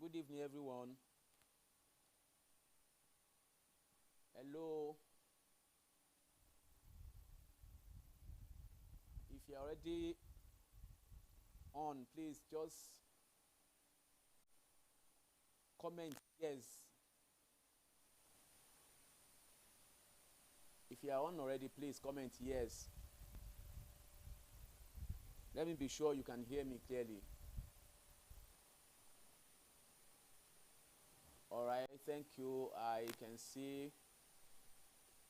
Good evening, everyone. Hello. If you're already on, please just comment yes. If you are on already, please comment yes. Let me be sure you can hear me clearly. All right, thank you. I can see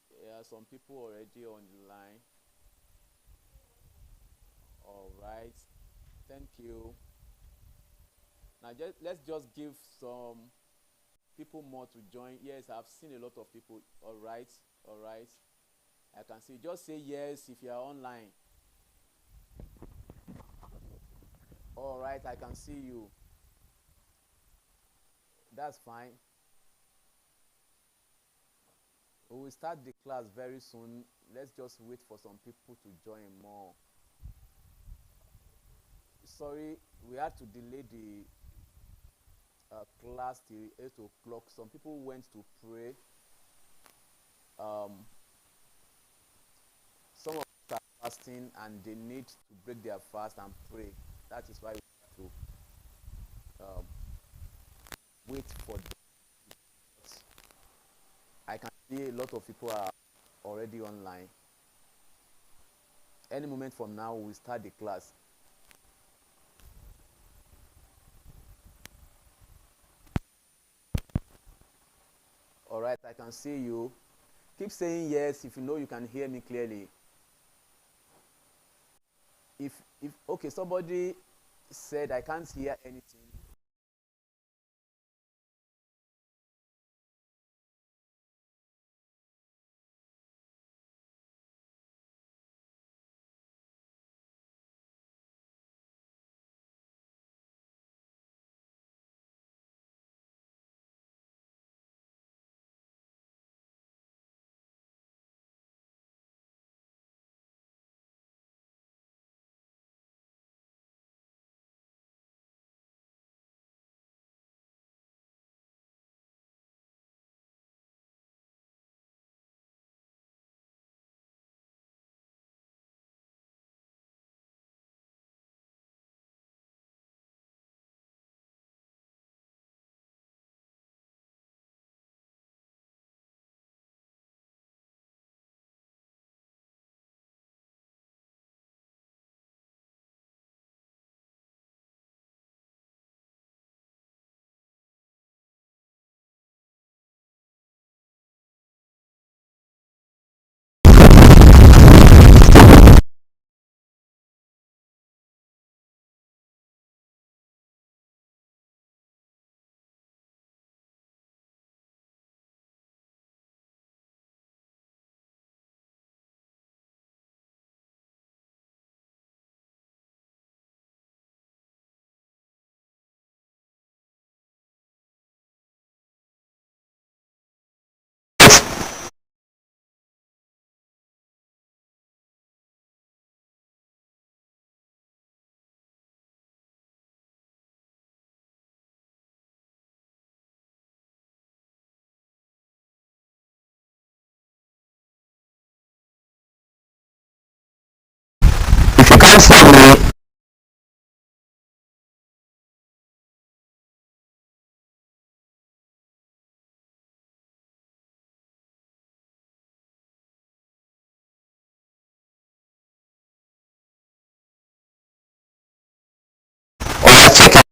there are some people already on the line. All right, thank you. Now let's just give some people more to join. Yes, I've seen a lot of people. All right, all right. I can see. Just say yes if you are online. All right, I can see you. That's fine. We will start the class very soon. Let's just wait for some people to join more. Sorry, we had to delay the class till 8 o'clock. Some people went to pray. Some of us are fasting and they need to break their fast and pray. That is why we have to wait for them. I can see a lot of people are already online. Any moment from now, we'll start the class. All right, I can see you. Keep saying yes if you know you can hear me clearly. If okay, somebody said I can't hear anything. If you can't hear me, or I check.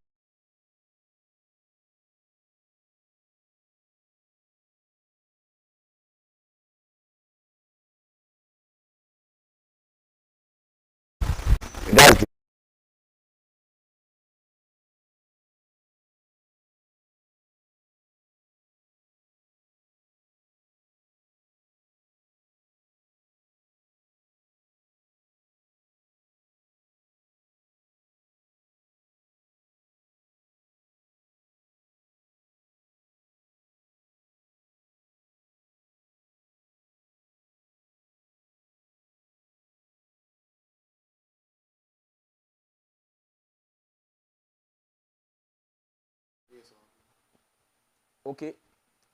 That's the Yes, sir. Okay.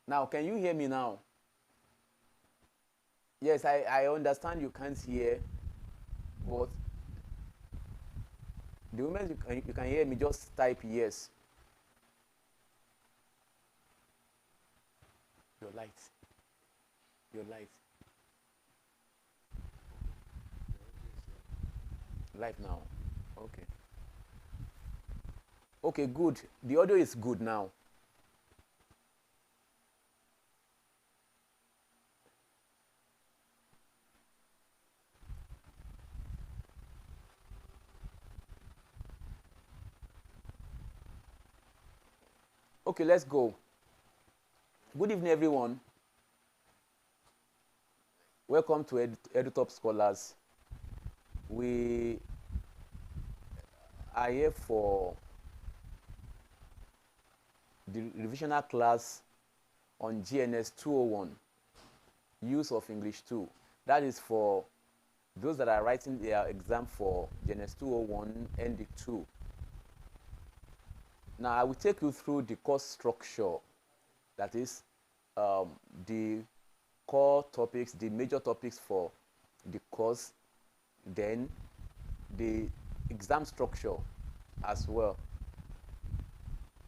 Now, can you hear me now? Yes, I understand you can't hear, but the moment you can hear me, just type yes. Your light. Your light. Live now. Okay. Okay, good. The audio is good now. Okay, let's go. Good evening, everyone. Welcome to EduTop Scholars. We are here for the revisional class on GNS 201, use of English 2. That is for those that are writing their exam for GNS 201 ND 2. Now, I will take you through the course structure, that is the core topics, the major topics for the course, then the exam structure as well.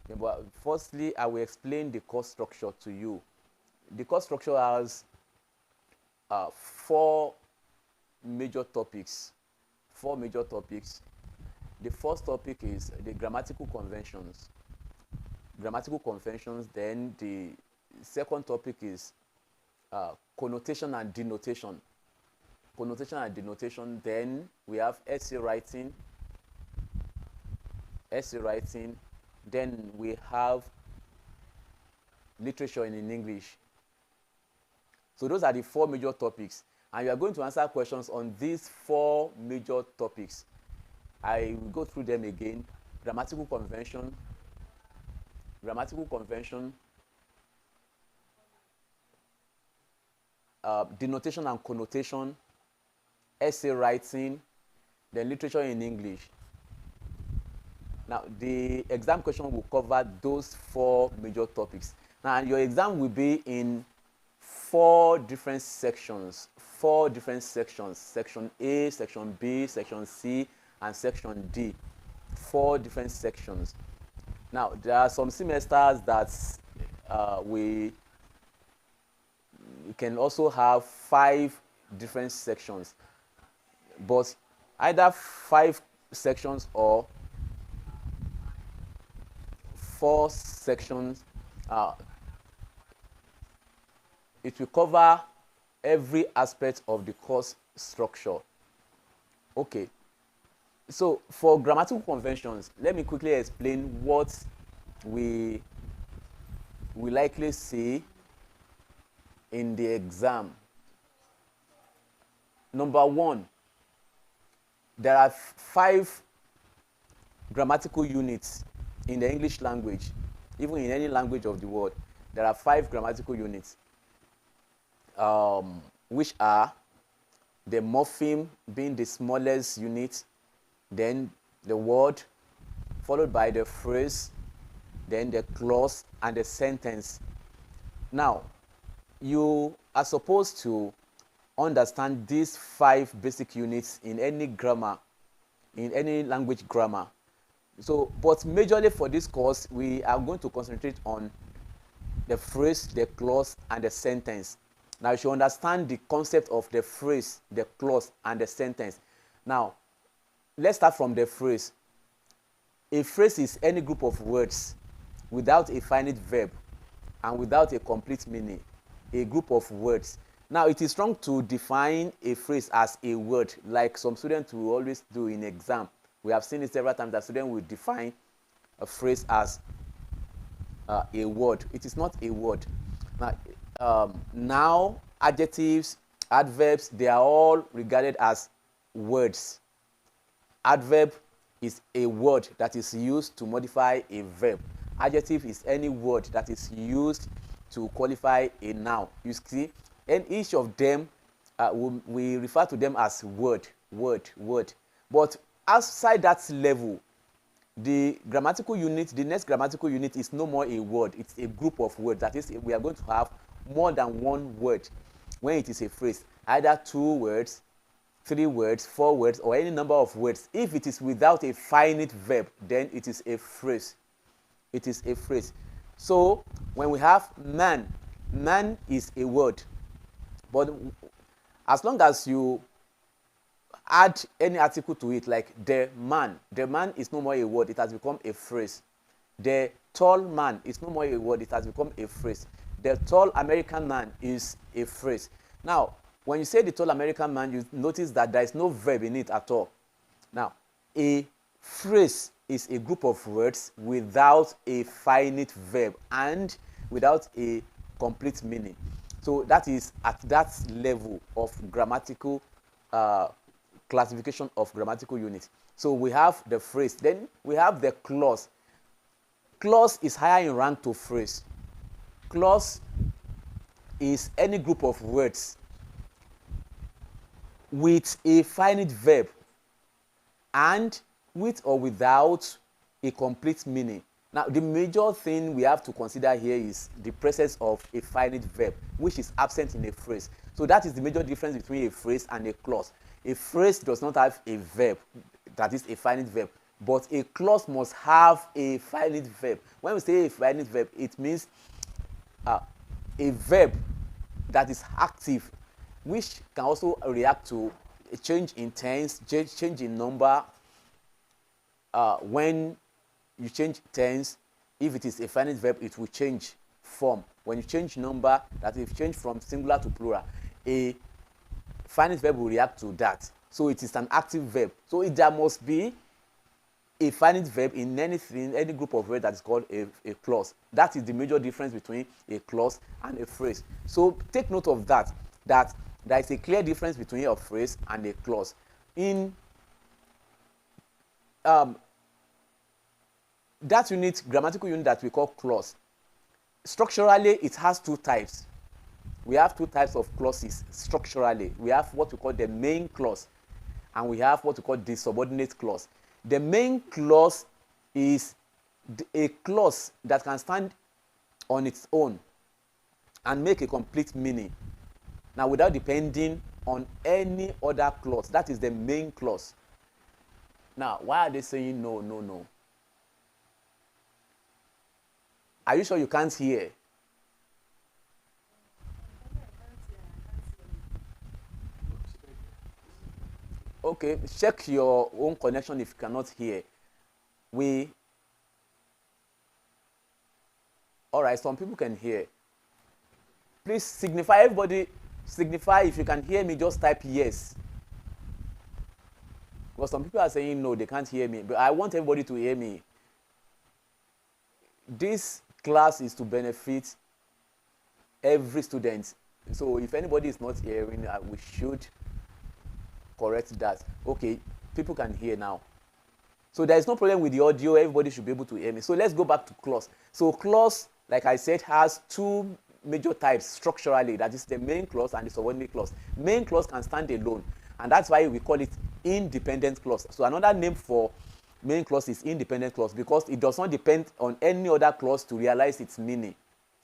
Yeah, but firstly, I will explain the course structure to you. The course structure has 4 major topics. 4 major topics. The first topic is the grammatical conventions. Grammatical conventions. Then the second topic is connotation and denotation. Connotation and denotation. Then we have essay writing. Essay writing. Then we have literature in English. So those are the 4 major topics. And you are going to answer questions on these 4 major topics. I will go through them again. Grammatical convention, denotation and connotation, essay writing, then literature in English. Now, the exam question will cover those 4 major topics. Now, your exam will be in 4 different sections. 4 different sections. Section A, Section B, Section C, and Section D. 4 different sections. Now, there are some semesters that we can also have 5 different sections. But either 5 sections or 4 sections, it will cover every aspect of the course structure. Okay. So for grammatical conventions, let me quickly explain what we likely see in the exam. Number 1, there are 5 grammatical units in the English language. Even in any language of the world, there are 5 grammatical units, which are the morpheme being the smallest unit, then the word, followed by the phrase, then the clause, and the sentence. Now, you are supposed to understand these 5 basic units in any grammar, in any language grammar. So, but majorly for this course, we are going to concentrate on the phrase, the clause, and the sentence. Now, you should understand the concept of the phrase, the clause, and the sentence. Now, let's start from the phrase. A phrase is any group of words without a finite verb and without a complete meaning. A group of words. Now, it is wrong to define a phrase as a word, like some students will always do in exam. We have seen it several times that students will define a phrase as a word. It is not a word. Now, adjectives, adverbs, they are all regarded as words. Adverb is a word that is used to modify a verb. Adjective is any word that is used to qualify a noun. You see, and each of them, we refer to them as word. But outside that level, The grammatical unit, the next grammatical unit is no more a word, it's a group of words. That is, we are going to have more than one word when it is a phrase, either 2 words, 3 words, 4 words, or any number of words. If it is without a finite verb, then it is a phrase. It is a phrase. So when we have man, man is a word, but as long as you add any article to it, like the man is no more a word, it has become a phrase. The tall man is no more a word, it has become a phrase. The tall American man is a phrase. Now, when you say the tall American man, you notice that there is no verb in it at all. Now, a phrase is a group of words without a finite verb and without a complete meaning. So that is at that level of grammatical classification of grammatical units. So we have the phrase, then we have the clause. Clause is higher in rank to phrase. Clause is any group of words with a finite verb and with or without a complete meaning. Now, the major thing we have to consider here is the presence of a finite verb, which is absent in a phrase. So that is the major difference between a phrase and a clause. A phrase does not have a verb, that is a finite verb, but a clause must have a finite verb. When we say a finite verb, it means a verb that is active, which can also react to a change in tense, change in number. When you change tense, if it is a finite verb, it will change form. When you change number, that if you change from singular to plural, a finite verb will react to that. So it is an active verb. So there must be a finite verb in anything, any group of words that is called a clause. That is the major difference between a clause and a phrase. So take note of that there is a clear difference between a phrase and a clause. In that unit, grammatical unit that we call clause, structurally it has 2 types. We have 2 types of clauses structurally. We have what we call the main clause, and we have what we call the subordinate clause. The main clause is a clause that can stand on its own and make a complete meaning. Now, without depending on any other clause. That is the main clause. Now, why are they saying no, no, no? Are you sure you can't hear? Okay, check your own connection if you cannot hear. All right, some people can hear. Please signify, everybody signify if you can hear me, just type yes. Because some people are saying no, they can't hear me. But I want everybody to hear me. This class is to benefit every student. So if anybody is not hearing, we should correct that. Okay, people can hear now. So there is no problem with the audio. Everybody should be able to hear me. So let's go back to clause. So clause, like I said, has two major types structurally. That is the main clause and the subordinate clause. Main clause can stand alone, and that's why we call it independent clause. So another name for main clause is independent clause, because it does not depend on any other clause to realize its meaning,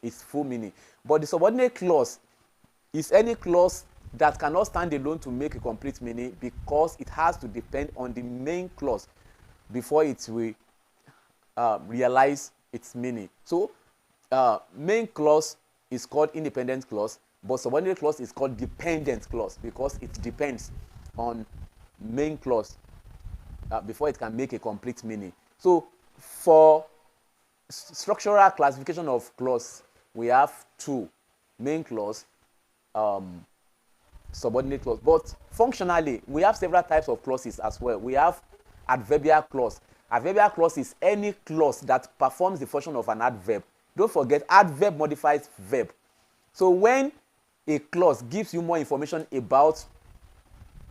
its full meaning. But the subordinate clause is any clause that cannot stand alone to make a complete meaning, because it has to depend on the main clause before it will realize its meaning. So main clause is called independent clause, but subordinate clause is called dependent clause, because it depends on main clause before it can make a complete meaning. So for structural classification of clause, we have two: main clause, subordinate clause. But functionally, we have several types of clauses as well. We have adverbial clause. Adverbial clause is any clause that performs the function of an adverb. Don't forget, adverb modifies verb. So when a clause gives you more information about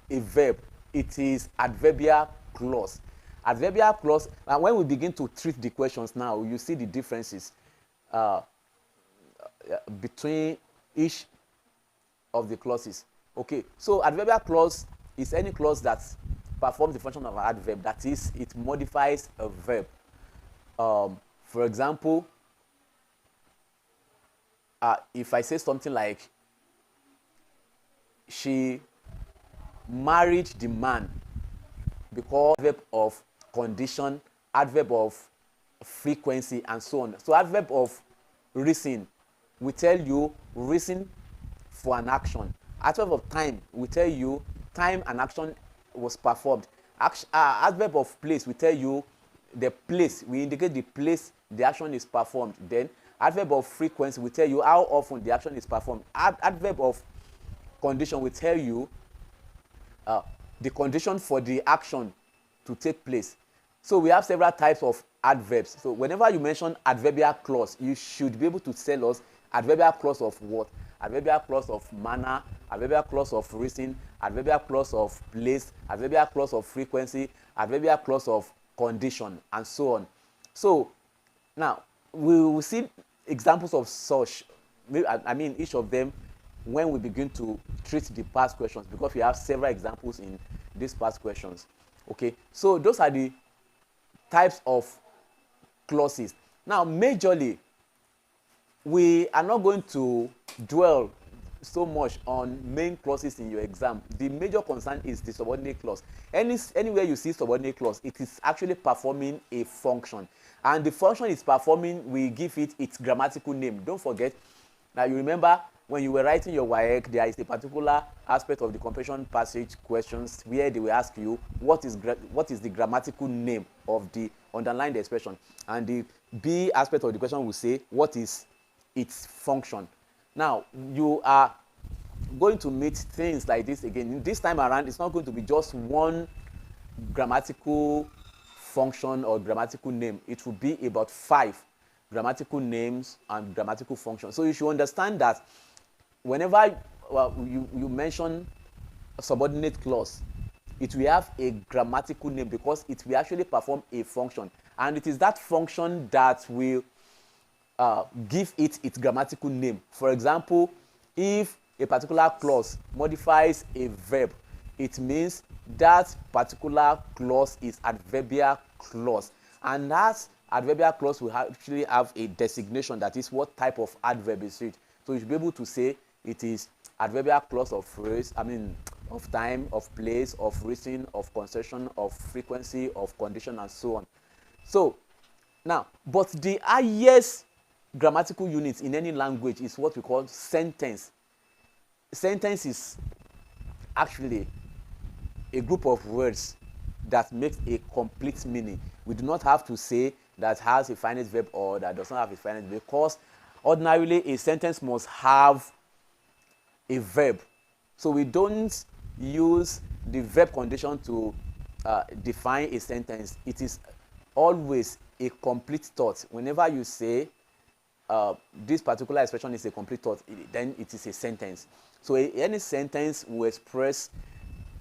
a verb, it is adverbial clause. Adverbial clause, and when we begin to treat the questions now, you see the differences between each of the clauses. Okay, so adverbial clause is any clause that performs the function of an adverb. That is, it modifies a verb. For example, if I say something like, she married the man, because adverb of condition, adverb of frequency, and so on. So adverb of reason will tell you reason for an action. Adverb of time will tell you time an action was performed. Adverb of place will tell you the place, we indicate the place the action is performed. Then adverb of frequency will tell you how often the action is performed. Adverb of condition will tell you the condition for the action to take place. So we have several types of adverbs. So whenever you mention adverbial clause, you should be able to tell us adverbial clause of what, adverbial clause of manner, adverbial clause of reason, adverbial clause of place, adverbial clause of frequency, adverbial clause of condition, and so on. So now we will see examples of such, I mean each of them, when we begin to treat the past questions, because we have several examples in these past questions. Okay, so those are the types of clauses. Now majorly, we are not going to dwell so much on main clauses in your exam. The major concern is the subordinate clause. Anywhere you see subordinate clause, it is actually performing a function, and the function it's performing, we give it its grammatical name. Don't forget. Now you remember when you were writing your WAEC, there is a particular aspect of the comprehension passage questions where they will ask you what is the grammatical name of the underlined expression, and the B aspect of the question will say what is its function. Now you are going to meet things like this again. This time around, it's not going to be just one grammatical function or grammatical name. It will be about 5 grammatical names and grammatical functions. So you should understand that whenever you mention a subordinate clause, it will have a grammatical name because it will actually perform a function, and it is that function that will give it its grammatical name. For example, if a particular clause modifies a verb, it means that particular clause is adverbial clause, and that adverbial clause will actually have a designation, that is what type of adverb is it. So you should be able to say it is adverbial clause of phrase, of time, of place, of reason, of concession, of frequency, of condition, and so on. So now, but the highest grammatical unit in any language is what we call sentence. Sentence is actually a group of words that makes a complete meaning. We do not have to say that has a finite verb or that does not have a finite verb, because ordinarily a sentence must have a verb. So we don't use the verb condition to define a sentence. It is always a complete thought. Whenever you say this particular expression is a complete thought, then it is a sentence. So any sentence will express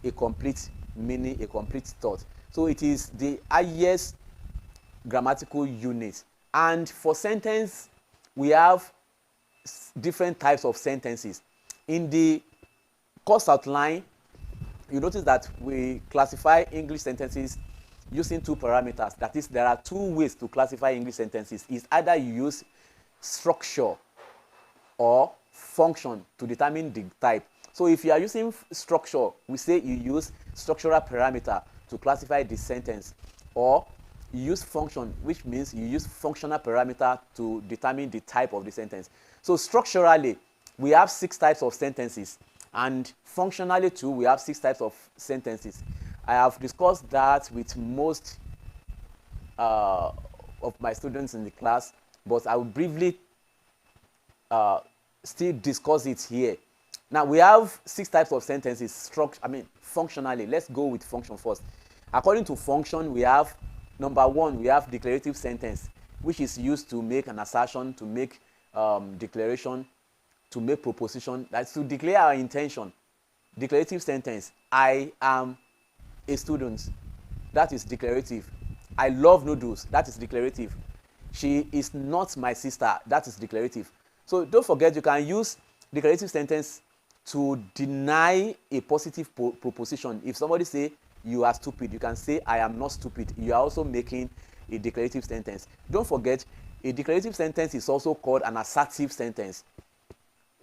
a complete meaning, a complete thought. So it is the highest grammatical unit. And for sentence, we have different types of sentences. In the course outline, you notice that we classify English sentences using 2 parameters. That is, there are 2 ways to classify English sentences. It's either you use structure or function to determine the type. So if you are using structure, we say you use structural parameter to classify the sentence, or you use function, which means you use functional parameter to determine the type of the sentence. So structurally, we have 6 types of sentences, and functionally too, we have 6 types of sentences. I have discussed that with most of my students in the class, but I will briefly still discuss it here. Now we have 6 types of sentences. Functionally, let's go with function first. According to function, we have number 1, we have declarative sentence, which is used to make an assertion, to make declaration, to make proposition. That's to declare our intention. Declarative sentence: I am a student. That is declarative. I love noodles. That is declarative. She is not my sister. That is declarative. So don't forget, you can use declarative sentence to deny a positive proposition. If somebody say you are stupid, you can say I am not stupid. You are also making a declarative sentence. Don't forget, a declarative sentence is also called an assertive sentence.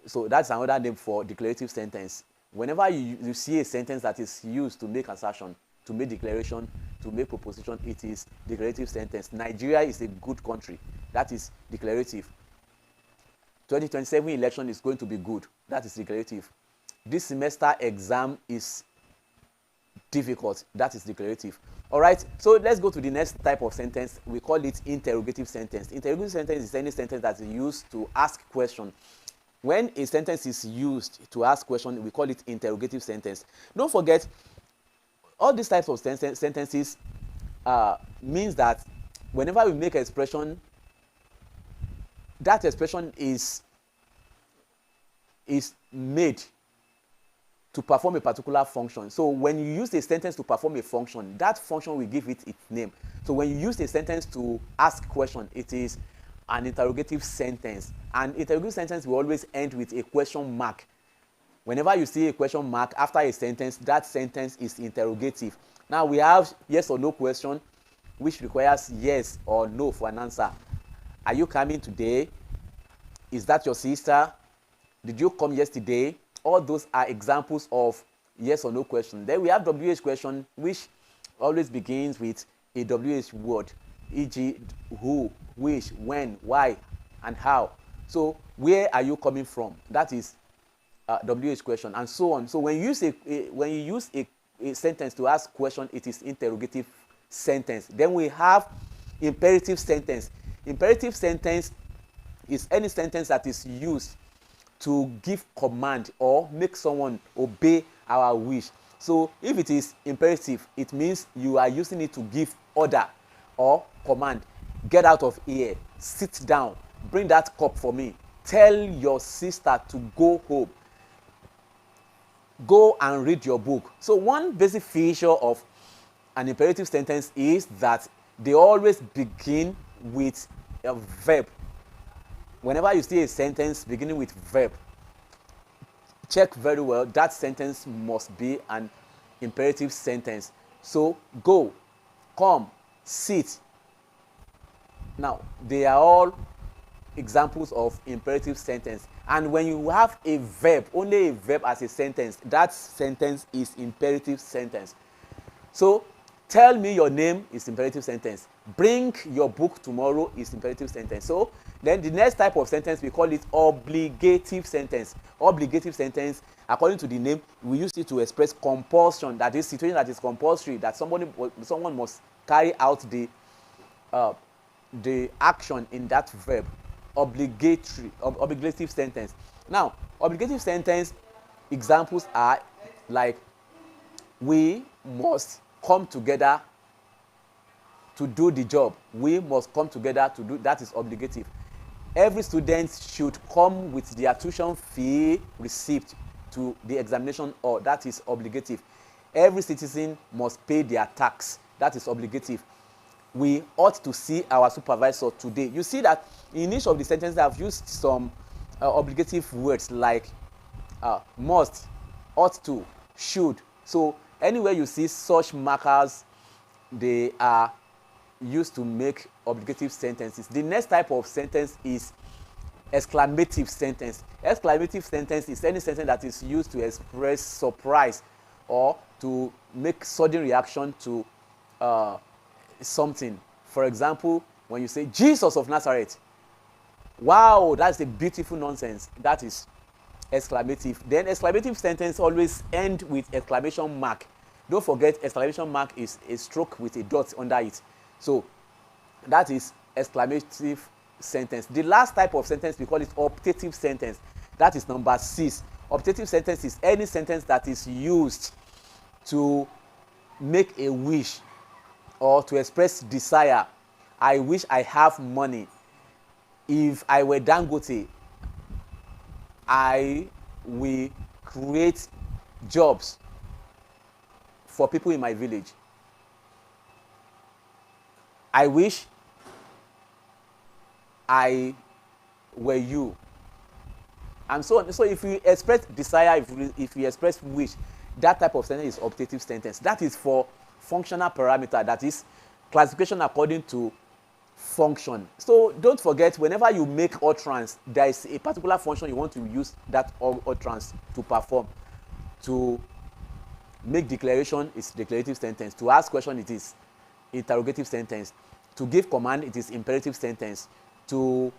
So that's another name for declarative sentence. Whenever you see a sentence that is used to make assertion, to make declaration, to make proposition, it is declarative sentence. Nigeria is a good country. That is declarative. 2027 election is going to be good. That is declarative. This semester exam is difficult. That is declarative. All right, so let's go to the next type of sentence. We call it interrogative sentence. Interrogative sentence is any sentence that is used to ask question. When a sentence is used to ask question, we call it interrogative sentence. Don't forget, all these types of sentences means that whenever we make an expression, that expression is made to perform a particular function. So when you use a sentence to perform a function, that function will give it its name. So when you use a sentence to ask question, it is an interrogative sentence. And interrogative sentence will always end with a question mark. Whenever you see a question mark after a sentence, that sentence is interrogative. Now we have yes or no question, which requires yes or no for an answer. Are you coming today? Is that your sister? Did you come yesterday? All those are examples of yes or no question. Then we have WH question, which always begins with a WH word, e.g. who, which, when, why, and how. So where are you coming from? That is WH question, and so on. So when you use a sentence to ask question, it is interrogative sentence. Then we have imperative sentence. Imperative sentence is any sentence that is used to give command or make someone obey our wish. So if it is imperative, it means you are using it to give order or command. Get out of here, sit down, bring that cup for me, tell your sister to go home, go and read your book. So one basic feature of an imperative sentence is that they always begin with a verb. Whenever you see a sentence beginning with verb, check very well, that sentence must be an imperative sentence. So go, come, sit. Now they are all examples of imperative sentence. And when you have a verb, only a verb as a sentence, that sentence is imperative sentence. So tell me your name is imperative sentence. Bring your book tomorrow is imperative sentence. So then the next type of sentence, we call it obligative sentence. Obligative sentence, according to the name, we use it to express compulsion, that is situation that is compulsory, that someone must carry out the action in that verb. Obligative sentence. Now, obligative sentence examples are like, we must come together to do the job. We must come together to do, that is obligative. Every student should come with their tuition fee receipt to the examination hall. That is obligative. Every citizen must pay their tax. That is obligative. We ought to see our supervisor today. You see that in each of the sentences I've used some obligative words like must, ought to, should. So anywhere you see such markers, they are used to make obligative sentences. The next type of sentence is exclamative sentence. Exclamative sentence is any sentence that is used to express surprise or to make sudden reaction to something. For example, when you say Jesus of Nazareth, wow, that's a beautiful nonsense. That is exclamative. Then exclamative sentence always end with exclamation mark. Don't forget, exclamation mark is a stroke with a dot under it. So that is exclamative sentence. The last type of sentence, we call it optative sentence. That is number 6. Optative sentence is any sentence that is used to make a wish or to express desire. I wish I have money. If I were Dangote, I will create jobs for people in my village. I wish I were you. And so on. So if you express desire, if you express wish, that type of sentence is optative sentence. That is for functional parameter. That is, classification according to function. So don't forget, whenever you make utterance, there is a particular function you want to use that utterance to perform. To make declaration is declarative sentence. To ask question, it is interrogative sentence. To give command, it is imperative sentence. To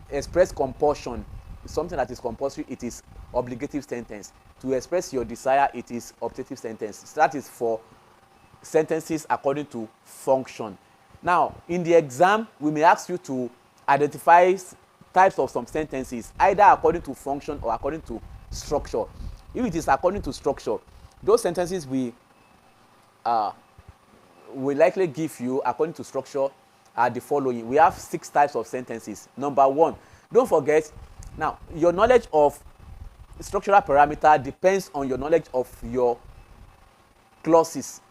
express compulsion, something that is compulsory, it is obligative sentence. To express your desire, it is optative sentence. So that is for sentences according to function. Now, in the exam, we may ask you to identify types of some sentences, either according to function or according to structure. If it is according to structure, those sentences we will likely give you according to structure are the following. We have 6 types of sentences. Number 1, don't forget, now your knowledge of structural parameter depends on your knowledge of your clauses.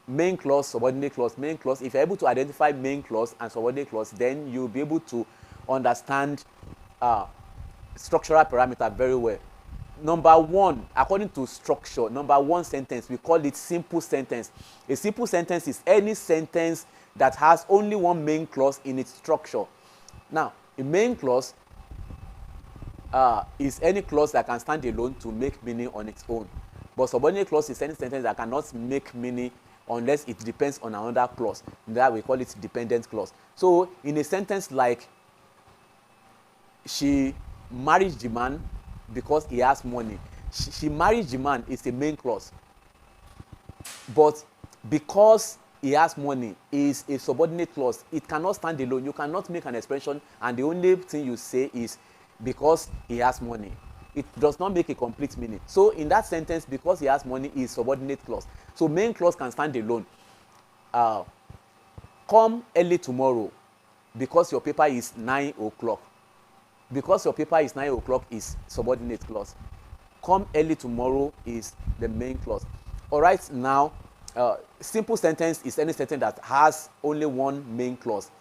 Main clause, subordinate clause, main clause. If you're able to identify main clause and subordinate clause, then you'll be able to understand structural parameter very well. Number 1, according to structure, number 1 sentence, we call it simple sentence. A simple sentence is any sentence that has only one main clause in its structure. Now, a main clause is any clause that can stand alone to make meaning on its own. But subordinate clause is any sentence that cannot make meaning unless it depends on another clause. That we call it dependent clause. So, in a sentence like, she marries the man because he has money. She marries the man is a main clause. But because he has money is a subordinate clause. It cannot stand alone. You cannot make an expression and the only thing you say is because he has money. It does not make a complete meaning. So in that sentence, because he has money is subordinate clause. So main clause can stand alone. Come early tomorrow because your paper is 9 o'clock. Because your paper is 9 o'clock is subordinate clause. Come early tomorrow is the main clause. All right, now, simple sentence is any sentence that has only one main clause.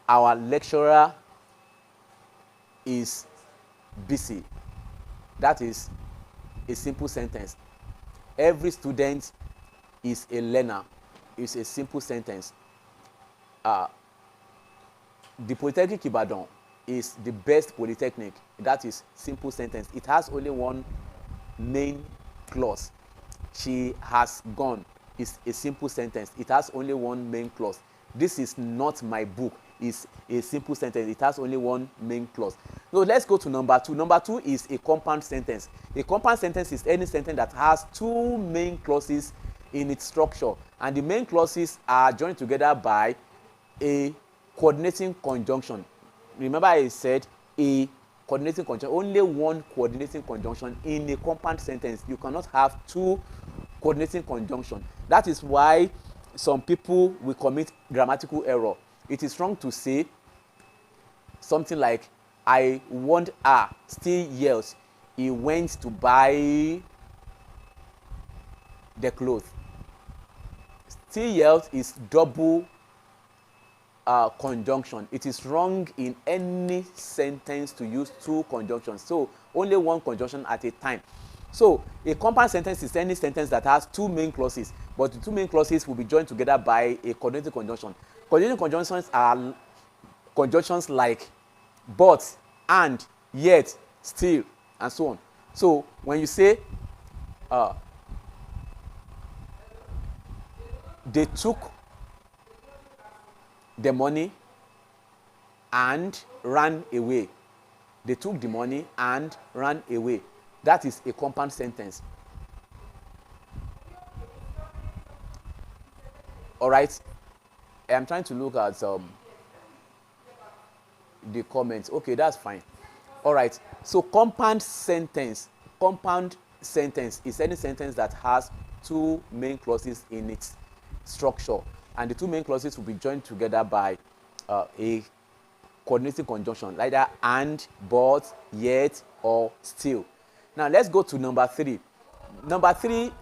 Our lecturer is busy. That is a simple sentence. Every student is a learner. It's a simple sentence. The Polytechnic Ibadan is the best polytechnic. That is simple sentence. It has only one main clause. She has gone is a simple sentence. It has only one main clause. This is not my book is a simple sentence. It has only one main clause. So let's go to number 2. Number 2 is a compound sentence. A compound sentence is any sentence that has 2 main clauses in its structure, and the main clauses are joined together by a coordinating conjunction. Remember I said a coordinating conjunction, only one coordinating conjunction in a compound sentence. You cannot have 2 coordinating conjunction. That is why some people will commit grammatical error. It is wrong to say something like, I want her, still yells, he went to buy the clothes. Still yells is double conjunction. It is wrong in any sentence to use 2 conjunctions. So only one conjunction at a time. So a compound sentence is any sentence that has 2 main clauses, but the 2 main clauses will be joined together by a coordinating conjunction. Coordinating conjunctions are conjunctions like but, and, yet, still, and so on. So when you say they took the money and ran away. They took the money and ran away. That is a compound sentence. All right. I'm trying to look at the comments. Okay, that's fine. All right. So compound sentence is any sentence that has 2 main clauses in its structure, and the 2 main clauses will be joined together by a coordinating conjunction, either and, but, yet, or still. Now let's go to number 3. Number 3,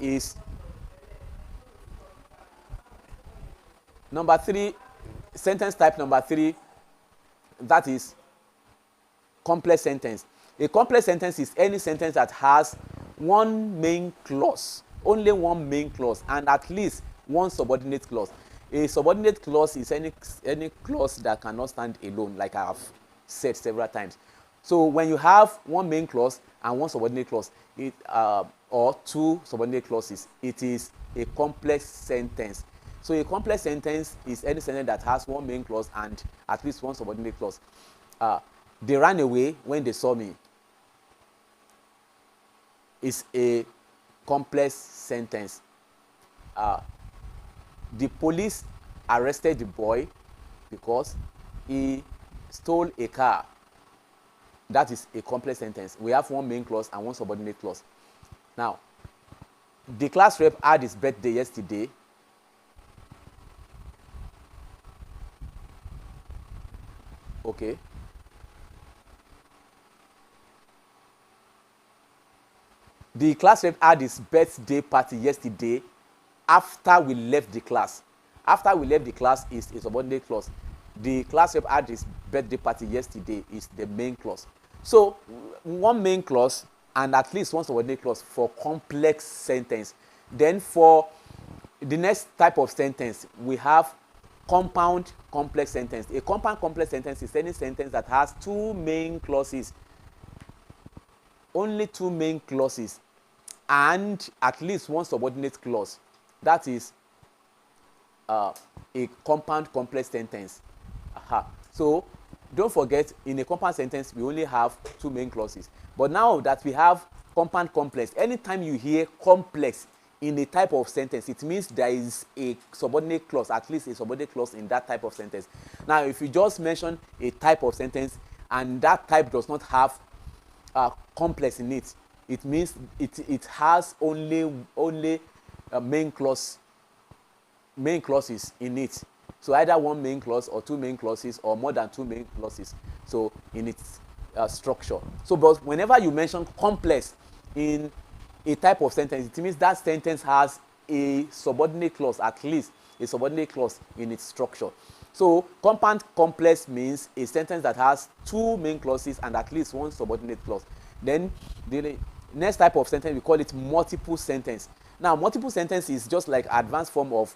sentence type number 3, that is complex sentence. A complex sentence is any sentence that has one main clause only one main clause and at least one subordinate clause. A subordinate clause is any clause that cannot stand alone, like I have said several times. So when you have one main clause and one subordinate clause, or two subordinate clauses, it is a complex sentence. So a complex sentence is any sentence that has one main clause and at least one subordinate clause. They ran away when they saw me is a complex sentence. The police arrested the boy because he stole a car. That is a complex sentence. We have one main clause and one subordinate clause. Now, the class rep had his birthday yesterday. Okay. The class rep had his birthday party yesterday after we left the class. After we left the class is a subordinate clause. The class rep had his birthday party yesterday is the main clause. So one main clause and at least one subordinate clause for complex sentence. Then for the next type of sentence, we have compound complex sentence. A compound complex sentence is any sentence that has two main clauses, only two main clauses, and at least one subordinate clause. That is a compound complex sentence. So don't forget, in a compound sentence, we only have two main clauses. But now that we have compound complex, anytime you hear complex in a type of sentence, it means there is a subordinate clause, at least a subordinate clause in that type of sentence. Now, if you just mention a type of sentence and that type does not have complex in it, it means it has only main clauses in it. So either one main clause or two main clauses or more than two main clauses. So in its structure. So but whenever you mention complex in a type of sentence, it means that sentence has a subordinate clause, at least a subordinate clause in its structure. So compound complex means a sentence that has two main clauses and at least one subordinate clause. Then the next type of sentence, we call it multiple sentence. Now multiple sentence is just like advanced form of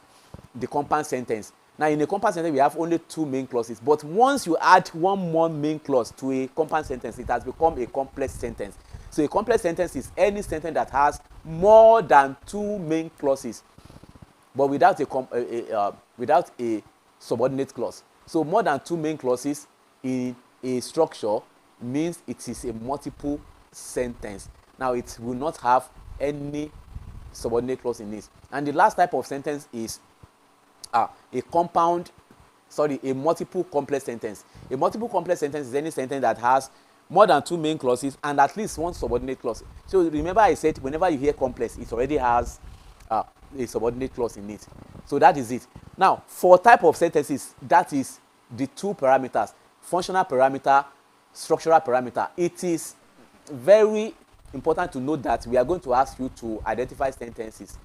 the compound sentence. Now in a compound sentence, we have only two main clauses, but once you add one more main clause to a compound sentence, it has become a complex sentence. So a complex sentence is any sentence that has more than two main clauses, but without a subordinate clause. So more than two main clauses in a structure means it is a multiple sentence. Now it will not have any subordinate clause in it. And the last type of sentence is a multiple complex sentence. A multiple complex sentence is any sentence that has more than two main clauses and at least one subordinate clause. So remember I said whenever you hear complex, it already has a subordinate clause in it. So that is it. Now for type of sentences, that is the two parameters, functional parameter, structural parameter. It is very important to note that we are going to ask you to identify sentences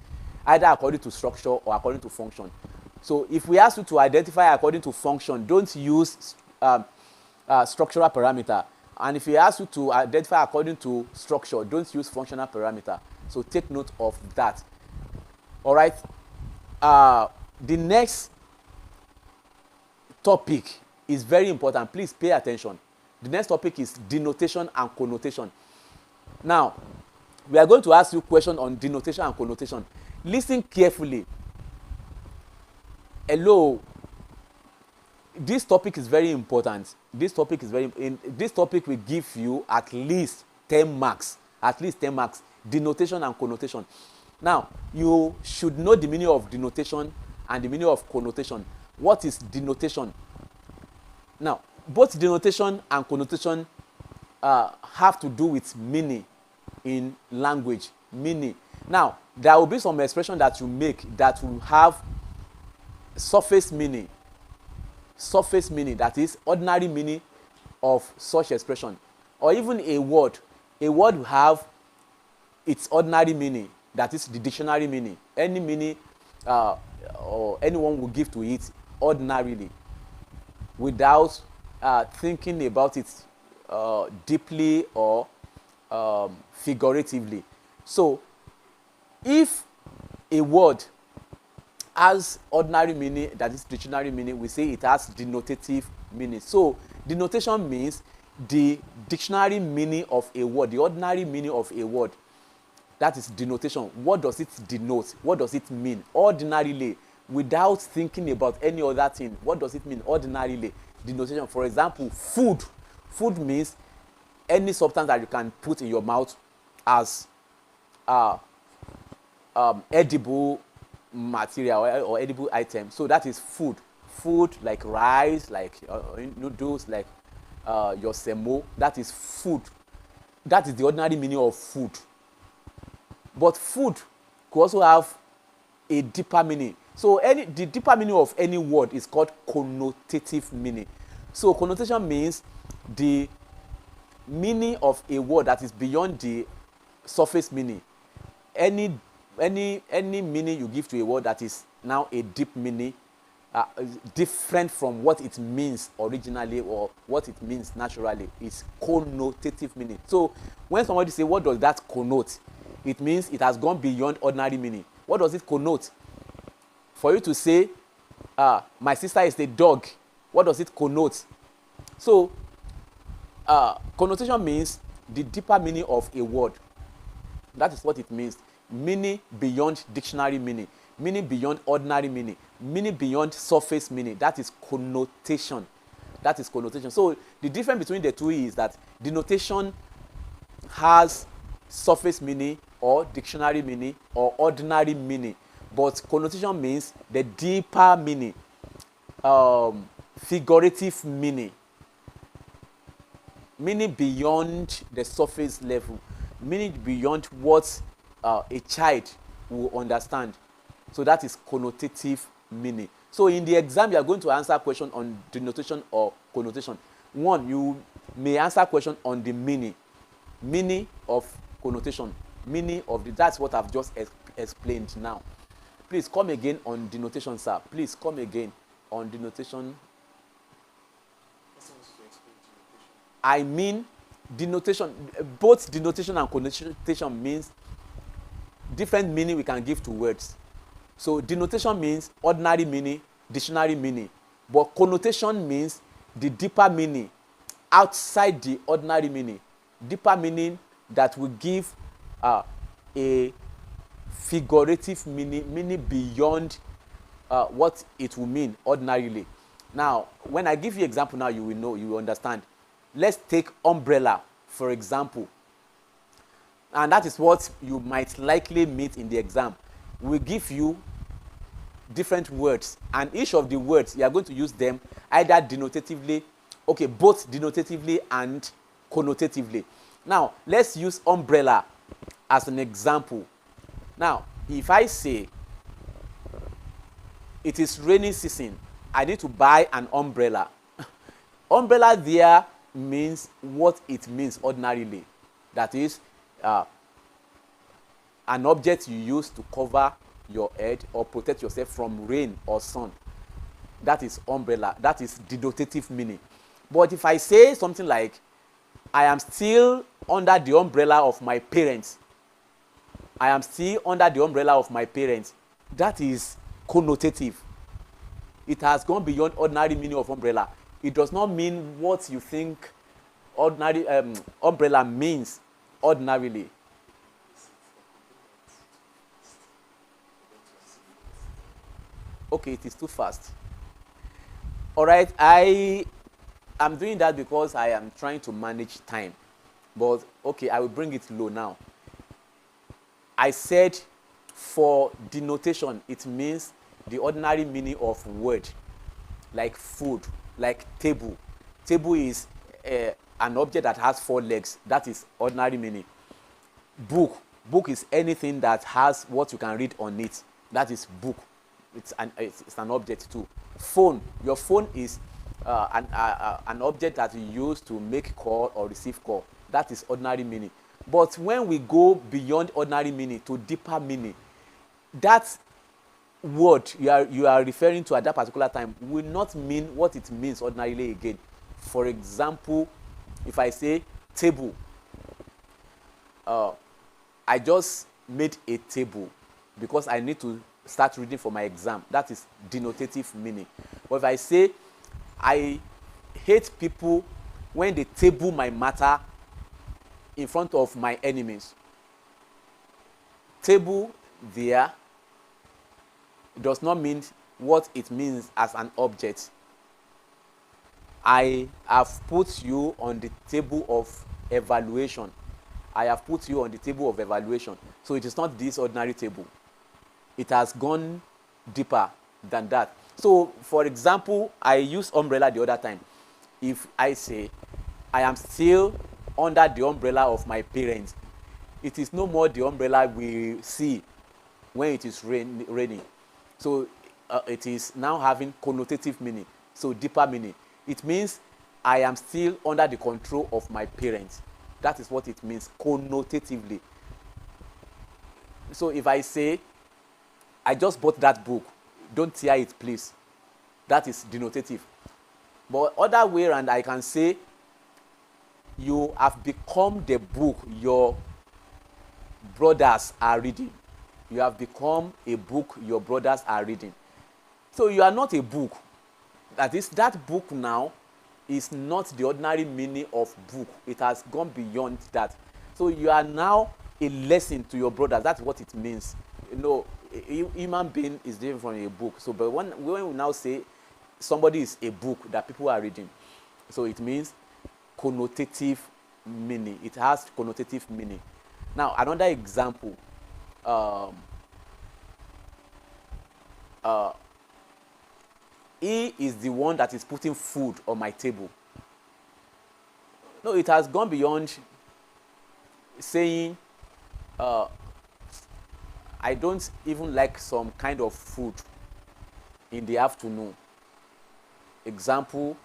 either according to structure or according to function. So if we ask you to identify according to function, don't use structural parameter. And if we ask you to identify according to structure, don't use functional parameter. So take note of that. All right. The next topic is very important. Please pay attention. The next topic is denotation and connotation. Now, we are going to ask you a question on denotation and connotation. Listen carefully. Hello. This topic is very important. This topic will give you at least 10 marks. At least 10 marks. Denotation and connotation. Now, you should know the meaning of denotation and the meaning of connotation. What is denotation? Now, both denotation and connotation have to do with meaning in language. Meaning. Now, there will be some expression that you make that will have surface meaning. Surface meaning, that is ordinary meaning of such expression. Or even a word. A word will have its ordinary meaning, that is the dictionary meaning. Any meaning or anyone will give to it ordinarily without thinking about it deeply or figuratively. So if a word has ordinary meaning, that is dictionary meaning, we say it has denotative meaning. So denotation means the dictionary meaning of a word, the ordinary meaning of a word. That is denotation. What does it denote? What does it mean? Ordinarily, without thinking about any other thing, what does it mean ordinarily? Denotation. For example, food. Food means any substance that you can put in your mouth as edible material or edible item. So that is food. Food like rice, like noodles, like your semo. That is food. That is the ordinary meaning of food. But food could also have a deeper meaning. So the deeper meaning of any word is called connotative meaning. So connotation means the meaning of a word that is beyond the surface meaning. Any meaning you give to a word that is now a deep meaning, different from what it means originally or what it means naturally, is connotative meaning. So when somebody say, what does that connote? It means it has gone beyond ordinary meaning. What does it connote? For you to say, my sister is a dog, what does it connote? So connotation means the deeper meaning of a word. That is what it means. Meaning beyond dictionary meaning, meaning beyond ordinary meaning, meaning beyond surface meaning. That is connotation. That is connotation. So the difference between the two is that denotation has surface meaning or dictionary meaning or ordinary meaning, but connotation means the deeper meaning, figurative meaning, meaning beyond the surface level, meaning beyond what a child will understand. So that is connotative meaning. So in the exam, you are going to answer a question on denotation or connotation. One, you may answer question on the meaning of connotation, meaning of the, that's what I've just explained now. Please come again on denotation, sir. Please come again on denotation. I mean denotation, both denotation and connotation means different meaning we can give to words. So denotation means ordinary meaning, dictionary meaning, but connotation means the deeper meaning outside the ordinary meaning, deeper meaning that will give a figurative meaning, meaning beyond what it will mean ordinarily. Now, when I give you example now, you will know, you will understand. Let's take umbrella, for example. And that is what you might likely meet in the exam. We give you different words, and each of the words, you are going to use them either denotatively, okay, both denotatively and connotatively. Now, let's use umbrella as an example. Now, if I say, it is rainy season, I need to buy an umbrella. Umbrella there means what it means ordinarily. That is, an object you use to cover your head or protect yourself from rain or sun. That is umbrella. That is denotative meaning. But if I say something like, I am still under the umbrella of my parents, I am still under the umbrella of my parents, that is connotative. It has gone beyond ordinary meaning of umbrella. It does not mean what you think ordinary umbrella means ordinarily. Okay, it is too fast. All right, I am doing that because I am trying to manage time. But okay, I will bring it low now. I said for denotation, it means the ordinary meaning of word, like food, like table. Table is an object that has 4 legs. That is ordinary meaning. Book. Book is anything that has what you can read on it. That is book. It's an object too. Phone. Your phone is an object that you use to make call or receive call. That is ordinary meaning. But when we go beyond ordinary meaning to deeper meaning, that word you are referring to at that particular time will not mean what it means ordinarily again. For example, if I say table, I just made a table. because I need to start reading for my exam. That is denotative meaning. But if I say I hate people when they table my matter in front of my enemies, table there does not mean what it means as an object. I have put you on the table of evaluation. I have put you on the table of evaluation. So it is not this ordinary table. It has gone deeper than that. So, for example, I used umbrella the other time. If I say, I am still under the umbrella of my parents, it is no more the umbrella we see when it is raining. So, it is now having connotative meaning, so deeper meaning. It means I am still under the control of my parents. That is what it means connotatively. So if I say, I just bought that book, don't tear it, please. That is denotative. But other way around, I can say, you have become the book your brothers are reading. You have become a book your brothers are reading. So you are not a book. That is, that book now is not the ordinary meaning of book. It has gone beyond that. So you are now a lesson to your brothers. That's what it means. You know, a human being is different from a book. So, but when we now say somebody is a book that people are reading, so it means connotative meaning. It has connotative meaning. Now, another example. He is the one that is putting food on my table. No, it has gone beyond saying, I don't even like some kind of food in the afternoon. Example,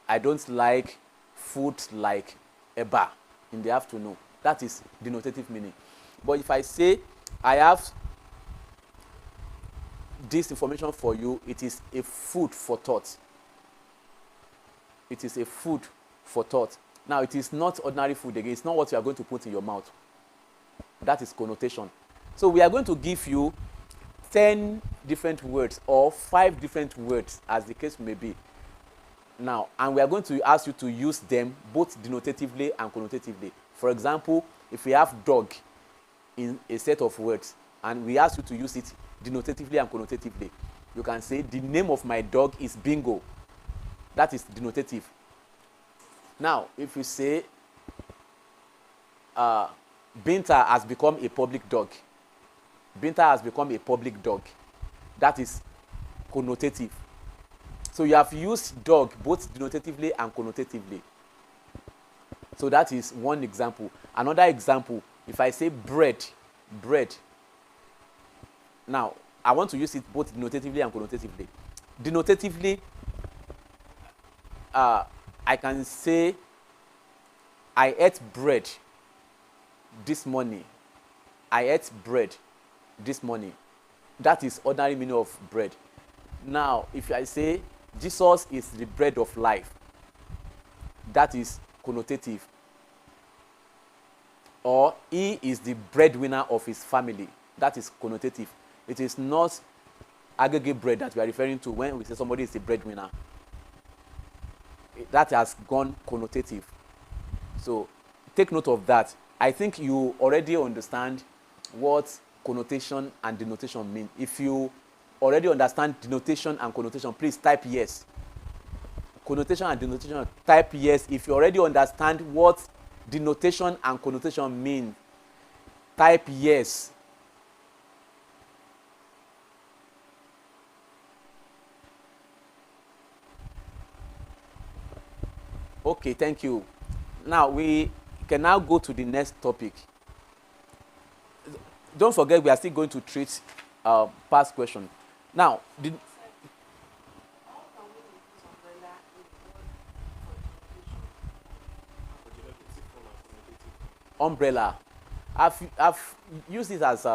I don't like food like eba in the afternoon. That is denotative meaning. But if I say, I have this information for you, it is a food for thought. It is a food for thought. Now, it is not ordinary food again. It's not what you are going to put in your mouth. That is connotation. So we are going to give you 10 different words or 5 different words, as the case may be. Now, and we are going to ask you to use them both denotatively and connotatively. For example, if we have dog in a set of words, and we ask you to use it denotatively and connotatively, you can say, the name of my dog is Bingo. That is denotative. Now, if you say, Binta has become a public dog. Binta has become a public dog. That is connotative. So you have used dog both denotatively and connotatively. So that is one example. Another example, if I say bread, bread. Now, I want to use it both denotatively and connotatively. Denotatively, I can say, I ate bread this morning. I ate bread this morning. That is ordinary meaning of bread. Now, if I say, Jesus is the bread of life, that is connotative. Or, he is the breadwinner of his family. That is connotative. It is not aggregate bread that we are referring to when we say somebody is a breadwinner. That has gone connotative. So take note of that. I think you already understand what connotation and denotation mean. If you already understand denotation and connotation, please type yes. Connotation and denotation, type yes. If you already understand what denotation and connotation mean, type yes. Okay, thank you. Now we can now go to the next topic. Don't forget, we are still going to treat past question. Now, umbrella. I've used it as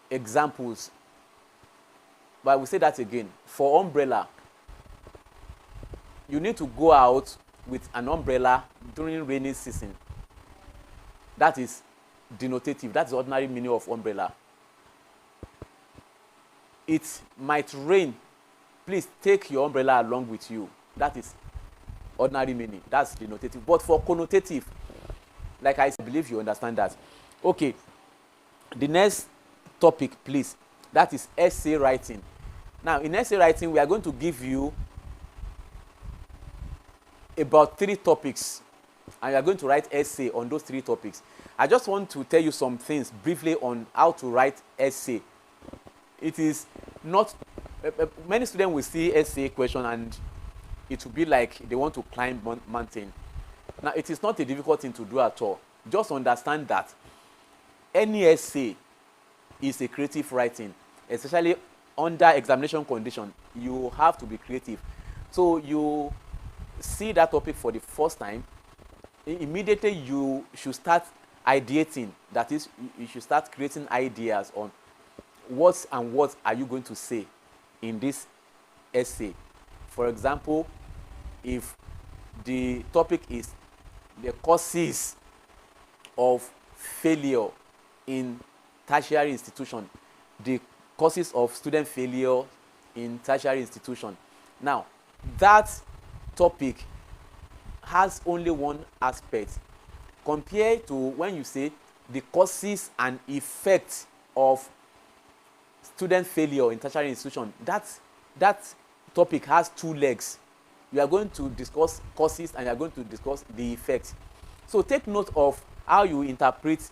examples, but I will say that again. For umbrella, you need to go out with an umbrella during rainy season. That is denotative. That's the ordinary meaning of umbrella. It might rain. Please take your umbrella along with you. That is ordinary meaning. That's denotative. But for connotative, like I believe you understand that. Okay. The next topic, please. That is essay writing. Now, in essay writing, we are going to give you about 3 topics, and you are going to write essay on those 3 topics. I just want to tell you some things briefly on how to write essay. It is not many students will see essay question and it will be like they want to climb mountain. Now, it is not a difficult thing to do at all. Just understand that any essay is a creative writing, especially under examination condition. You have to be creative. So you see that topic for the first time, immediately you should start ideating. That is, you should start creating ideas on what and what are you going to say in this essay. For example, if the topic is the causes of failure in tertiary institution, the causes of student failure in tertiary institution. Now, that topic has only one aspect compared to when you say the causes and effects of student failure in tertiary institution. That topic has 2 legs. You are going to discuss causes and you are going to discuss the effects. So take note of how you interpret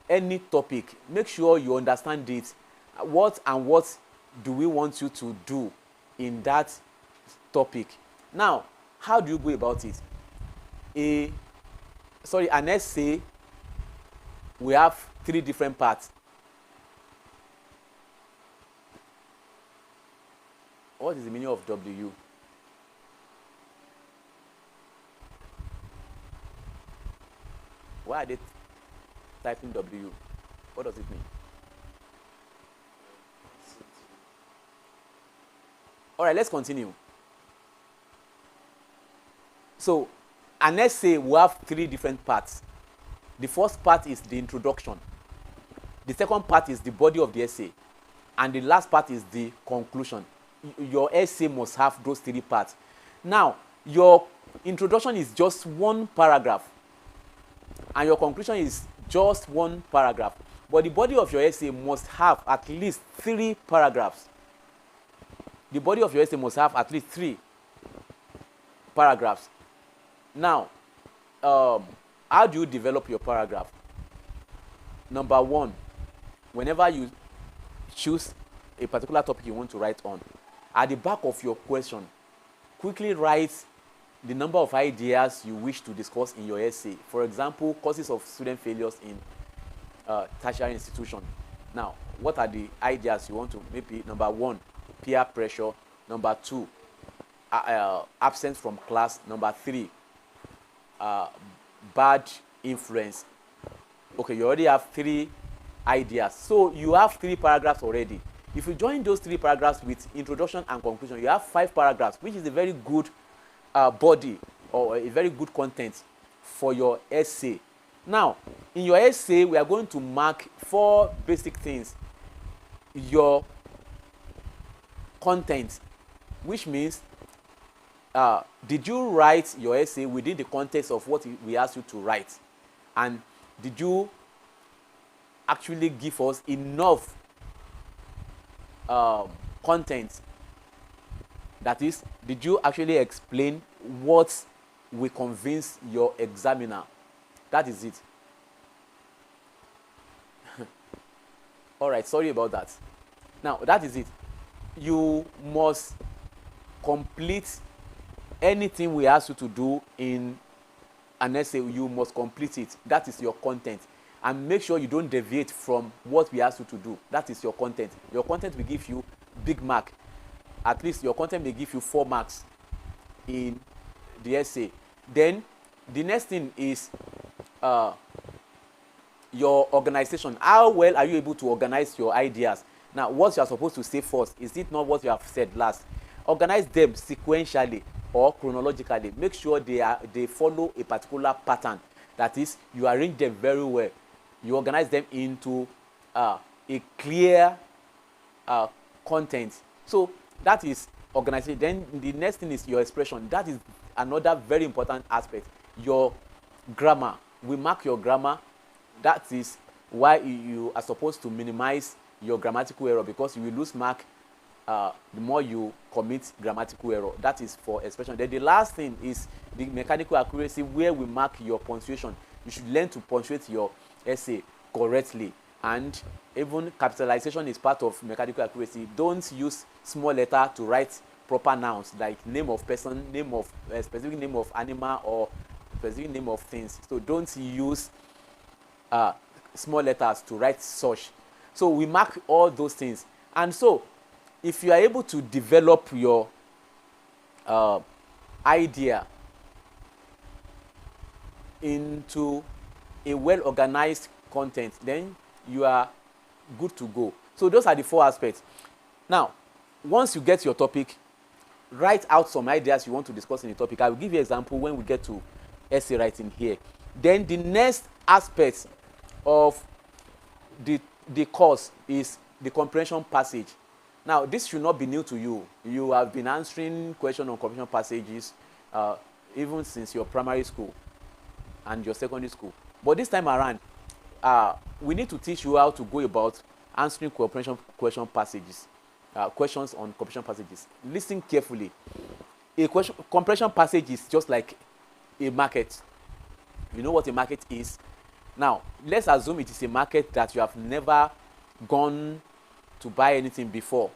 any topic. Make sure you understand it. What and what do we want you to do in that topic? Now, how do you go about it? An essay, we have 3 different parts. What is the meaning of W? Why are they typing W? What does it mean? All right, let's continue. So, an essay will have 3 different parts. The first part is the introduction. The second part is the body of the essay. And the last part is the conclusion. Your essay must have those 3 parts. Now, your introduction is just 1 paragraph. And your conclusion is just 1 paragraph. But the body of your essay must have at least 3 paragraphs. The body of your essay must have at least 3 paragraphs. Now, how do you develop your paragraph? Number 1, whenever you choose a particular topic you want to write on, at the back of your question, quickly write the number of ideas you wish to discuss in your essay. For example, causes of student failures in tertiary institution. Now, what are the ideas you want to? Maybe number 1, peer pressure. Number 2, absence from class. Number 3, bad influence. Okay, you already have 3 ideas. So you have 3 paragraphs already. If you join those 3 paragraphs with introduction and conclusion, you have 5 paragraphs, which is a very good body or a very good content for your essay. Now, in your essay, we are going to mark 4 basic things. Your content, which means did you write your essay within the context of what we asked you to write? And did you actually give us enough content? That is, did you actually explain what will convince your examiner? That is it. All right, sorry about that. Now, that is it. You must complete anything we ask you to do in an essay. You must complete it. That is your content. And make sure you don't deviate from what we ask you to do. That is your content. Your content will give you big mark. At least your content may give you 4 marks in the essay. Then the next thing is your organization. How well are you able to organize your ideas? Now, what you are supposed to say first, is it not what you have said last? Organize them sequentially or chronologically. Make sure they follow a particular pattern. That is, you arrange them very well. You organize them into a clear content. So that is organization. Then the next thing is your expression. That is another very important aspect. Your grammar. We mark your grammar. That is why you are supposed to minimize your grammatical error, because you will lose mark the more you commit grammatical error. That is for expression. Then the last thing is the mechanical accuracy, where we mark your punctuation. You should learn to punctuate your essay correctly, and even capitalization is part of mechanical accuracy. Don't use small letter to write proper nouns like name of person, name of specific name of animal, or specific name of things. So don't use small letters to write such. So we mark all those things. And so if you are able to develop your idea into a well-organized content, then you are good to go. So those are the 4 aspects. Now, once you get your topic, write out some ideas you want to discuss in the topic. I will give you an example when we get to essay writing here. Then the next aspect of the course is the comprehension passage. Now, this should not be new to you. You have been answering questions on comprehension passages even since your primary school and your secondary school. But this time around, we need to teach you how to go about answering comprehension question passages, questions on comprehension passages. Listen carefully. A comprehension passage is just like a market. You know what a market is? Now, let's assume it is a market that you have never gone to buy anything before.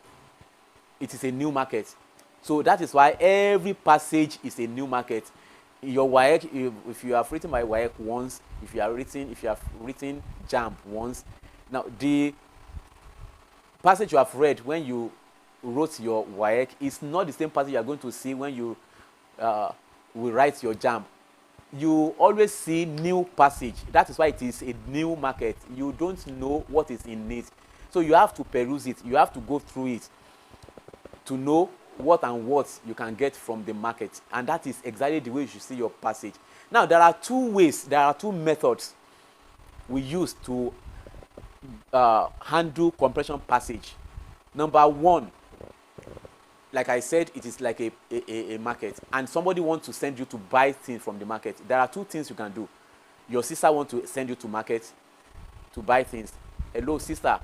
It is a new market. So that is why every passage is a new market. Your WAEC, if you have written my WAEC once, if you have written JAMB once, now the passage you have read when you wrote your WAEC is not the same passage you are going to see when you will write your JAMB. You always see new passage. That is why it is a new market. You don't know what is in it. So you have to peruse it. You have to go through it to know what and what you can get from the market. And that is exactly the way you should see your passage. Now, there are 2 ways, there are 2 methods we use to handle comprehension passage. Number 1, like I said, it is like a market, and somebody wants to send you to buy things from the market. There are 2 things you can do. Your sister wants to send you to market to buy things. Hello, sister.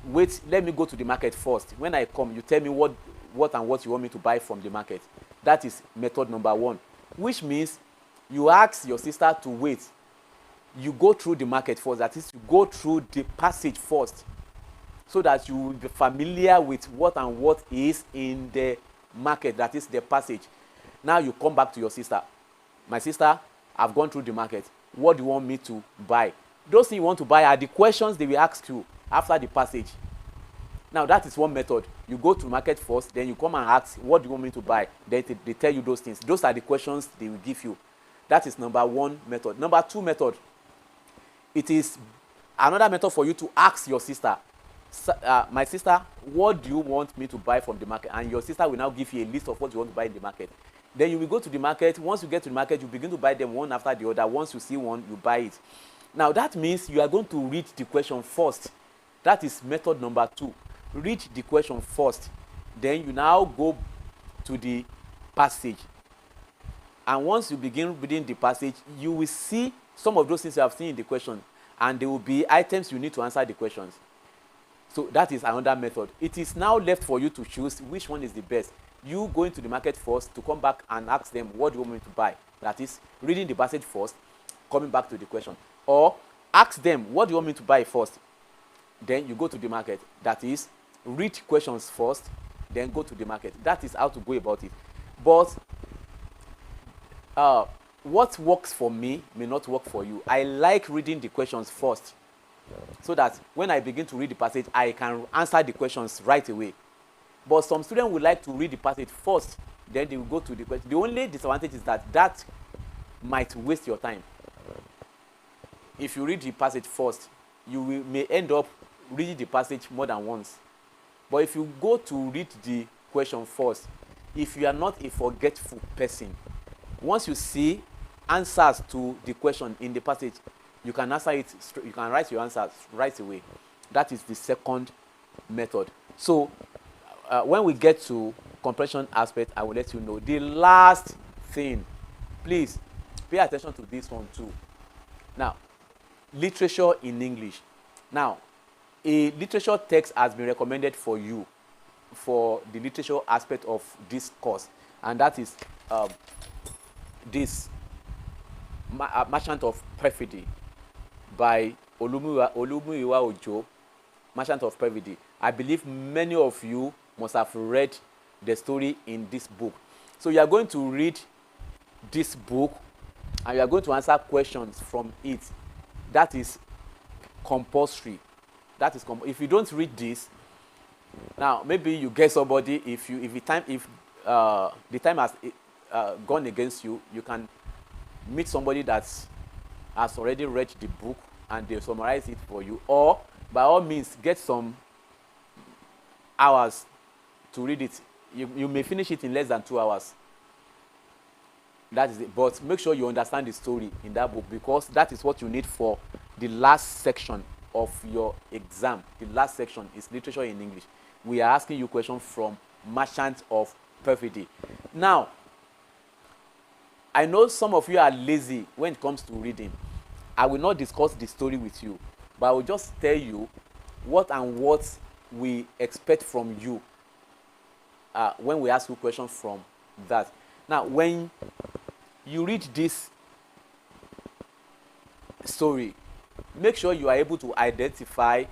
Wait, let me go to the market first. When I come, you tell me what and what you want me to buy from the market. That is method number 1, which means you ask your sister to wait. You go through the market first. That is, you go through the passage first, so that you will be familiar with what and what is in the market, that is the passage. Now you come back to your sister. My sister, I've gone through the market. What do you want me to buy? Those things you want to buy are the questions they will ask you after the passage. Now that is one method. You go to market first, then you come and ask, what do you want me to buy? Then they tell you those things. Those are the questions they will give you. That is number 1 method. Number 2 method, it is another method for you to ask your sister, my sister, what do you want me to buy from the market? And your sister will now give you a list of what you want to buy in the market. Then you will go to the market. Once you get to the market, you begin to buy them one after the other. Once you see one, you buy it. Now that means you are going to read the question first. That is method number 2. Read the question first. Then you now go to the passage. And once you begin reading the passage, you will see some of those things you have seen in the question. And there will be items you need to answer the questions. So that is another method. It is now left for you to choose which one is the best. You going to the market first to come back and ask them, what do you want me to buy? That is, reading the passage first, coming back to the question. Or ask them, what do you want me to buy first? Then you go to the market. That is, read questions first, then go to the market. That is how to go about it. But what works for me may not work for you. I like reading the questions first, so that when I begin to read the passage, I can answer the questions right away. But some students would like to read the passage first, then they will go to the question. The only disadvantage is that might waste your time. If you read the passage first, you may end up reading the passage more than once. But if you go to read the question first, if you are not a forgetful person, once you see answers to the question in the passage, you can answer it, you can write your answers right away. That is the second method. So when we get to comprehension aspect, I will let you know. The last thing, please pay attention to this one too. Now, literature in English. Now, a literature text has been recommended for you for the literature aspect of this course, and that is this Merchant of Perfidy by Olumuyiwa Ojo, Merchant of Perfidy. I believe many of you must have read the story in this book. So you are going to read this book and you are going to answer questions from it. That is compulsory. That is if you don't read this, now maybe you get somebody, if the time has gone against you, you can meet somebody that has already read the book and they summarize it for you, or by all means get some hours to read it. You may finish it in less than 2 hours. That is it. But make sure you understand the story in that book, because that is what you need for the last section of your exam. The last section is literature in English. We are asking you questions from Merchant of Perfidy. Now, I know some of you are lazy when it comes to reading. I will not discuss the story with you, but I will just tell you what we expect from you when we ask you questions from that. Now, when you read this story, make sure you are able to identify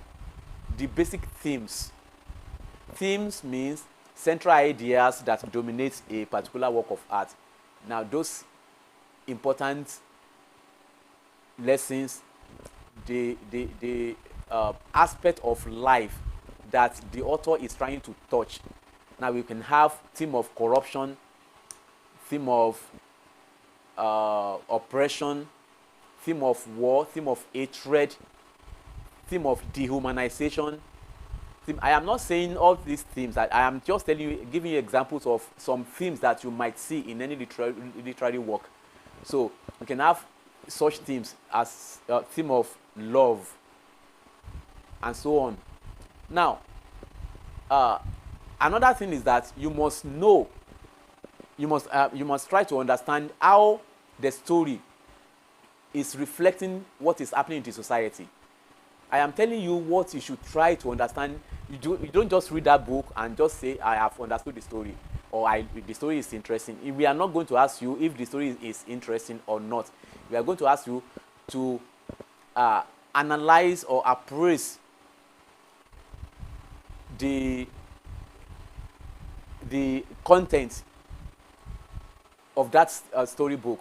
the basic themes. Themes means central ideas that dominate a particular work of art. Now, those important lessons, the aspect of life that the author is trying to touch. Now, we can have theme of corruption, theme of oppression, theme of war, theme of hatred, theme of dehumanization. I am not saying all these themes. I am just telling you, giving you examples of some themes that you might see in any literary work. So we can have such themes as theme of love and so on. Now, another thing is that you must know, you must try to understand how the story is reflecting what is happening in the society. I am telling you what you should try to understand. You don't just read that book and just say, I have understood the story, or the story is interesting. We are not going to ask you if the story is interesting or not. We are going to ask you to analyze or appraise the content of that storybook.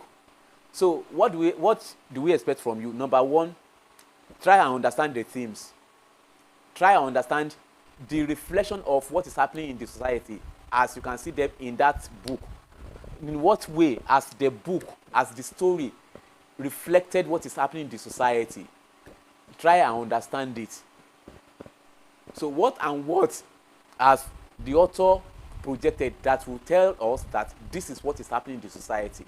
So what do we expect from you? Number one, try and understand the themes. Try and understand the reflection of what is happening in the society as you can see them in that book. In what way has the book, as the story, reflected what is happening in the society? Try and understand it. So what has the author projected that will tell us that this is what is happening in the society?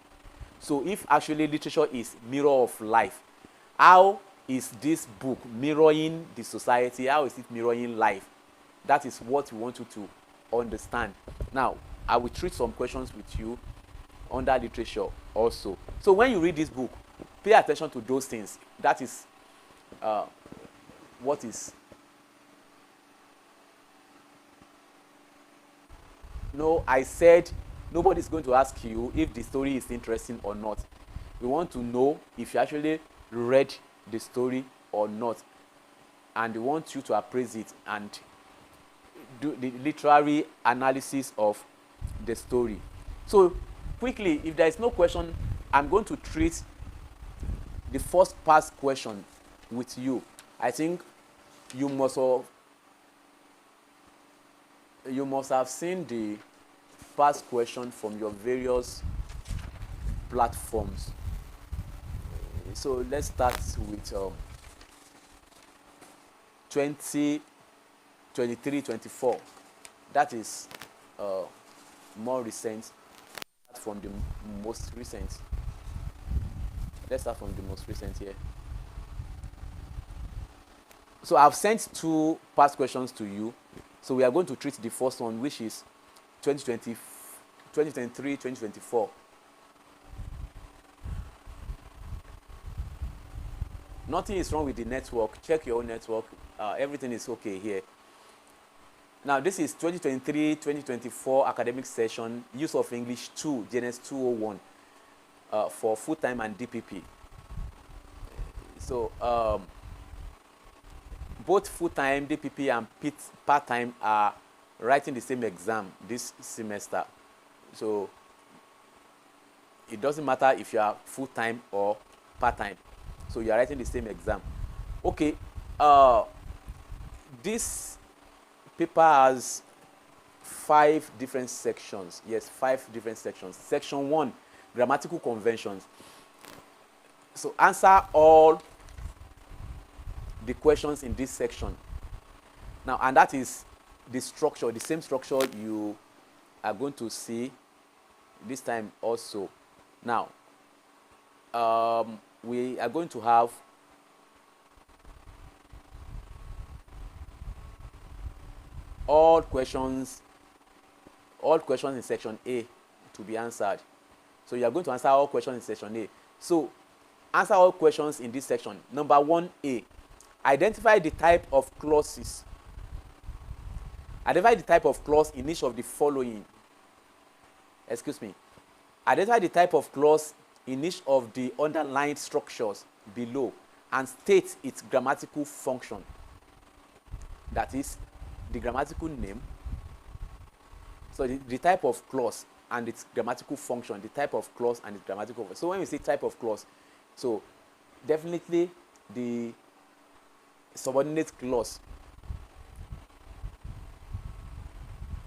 So if actually literature is mirror of life, how is this book mirroring the society? How is it mirroring life? That is what we want you to understand. Now, I will treat some questions with you under literature also. So when you read this book, pay attention to those things. That is what is. No, I said nobody's going to ask you if the story is interesting or not. We want to know if you actually read the story or not, and we want you to appraise it and do the literary analysis of the story. So quickly, if there is no question, I'm going to treat the first past question with you. I think you must have seen the past question from your various platforms. So let's start with 2023-24. That is more recent. From the most recent. Let's start from the most recent here. So I've sent 2 past questions to you. So we are going to treat the first one, which is 2020, 2023, 2024. Nothing is wrong with the network. Check your own network. Everything is okay here. Now, this is 2023-2024 academic session, use of English 2, GNS 201, for full-time and DPP. So, both full-time, DPP, and part-time are writing the same exam this semester. So, it doesn't matter if you are full-time or part-time. So, you are writing the same exam. Okay, this paper has 5 different sections. Yes, 5 different sections. Section 1, grammatical conventions. So answer all the questions in this section. Now, and that is the structure, the same structure you are going to see this time also. Now, we are going to have all questions in section A to be answered. So you are going to answer all questions in section A. So answer all questions in this section. Number 1A, identify the type of clauses. Identify the type of clause in each of the following. Excuse me. Identify the type of clause in each of the underlined structures below and state its grammatical function. That is the grammatical name. So the type of clause and its grammatical function, the type of clause and its grammatical function. So when we say type of clause, so definitely the subordinate clause.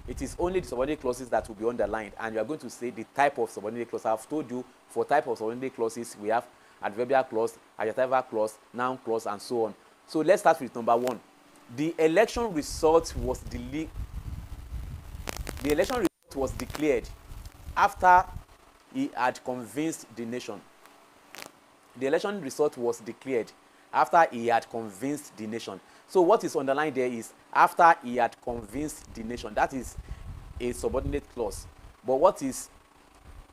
It is only the subordinate clauses that will be underlined, and you are going to say the type of subordinate clause. I have told you for type of subordinate clauses we have adverbial clause, adjectival clause, noun clause, and so on. So let's start with number 1. The election result was declared after he had convinced the nation. The election result was declared after he had convinced the nation. So what is underlined there is after he had convinced the nation. That is a subordinate clause. But what is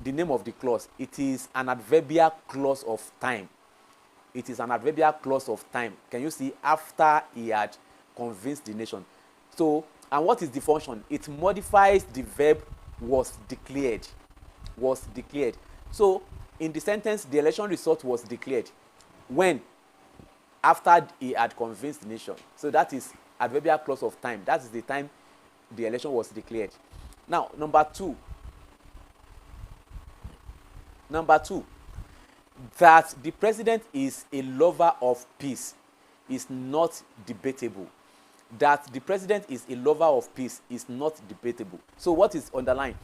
the name of the clause? It is an adverbial clause of time. It is an adverbial clause of time. Can you see? After he had convinced the nation. So, and what is the function? It modifies the verb was declared. Was declared. So, in the sentence, the election result was declared. When? After he had convinced the nation. So that is adverbial clause of time. That is the time the election was declared. Now, number 2. Number 2. That the president is a lover of peace is not debatable. That the president is a lover of peace is not debatable. So what is underlined?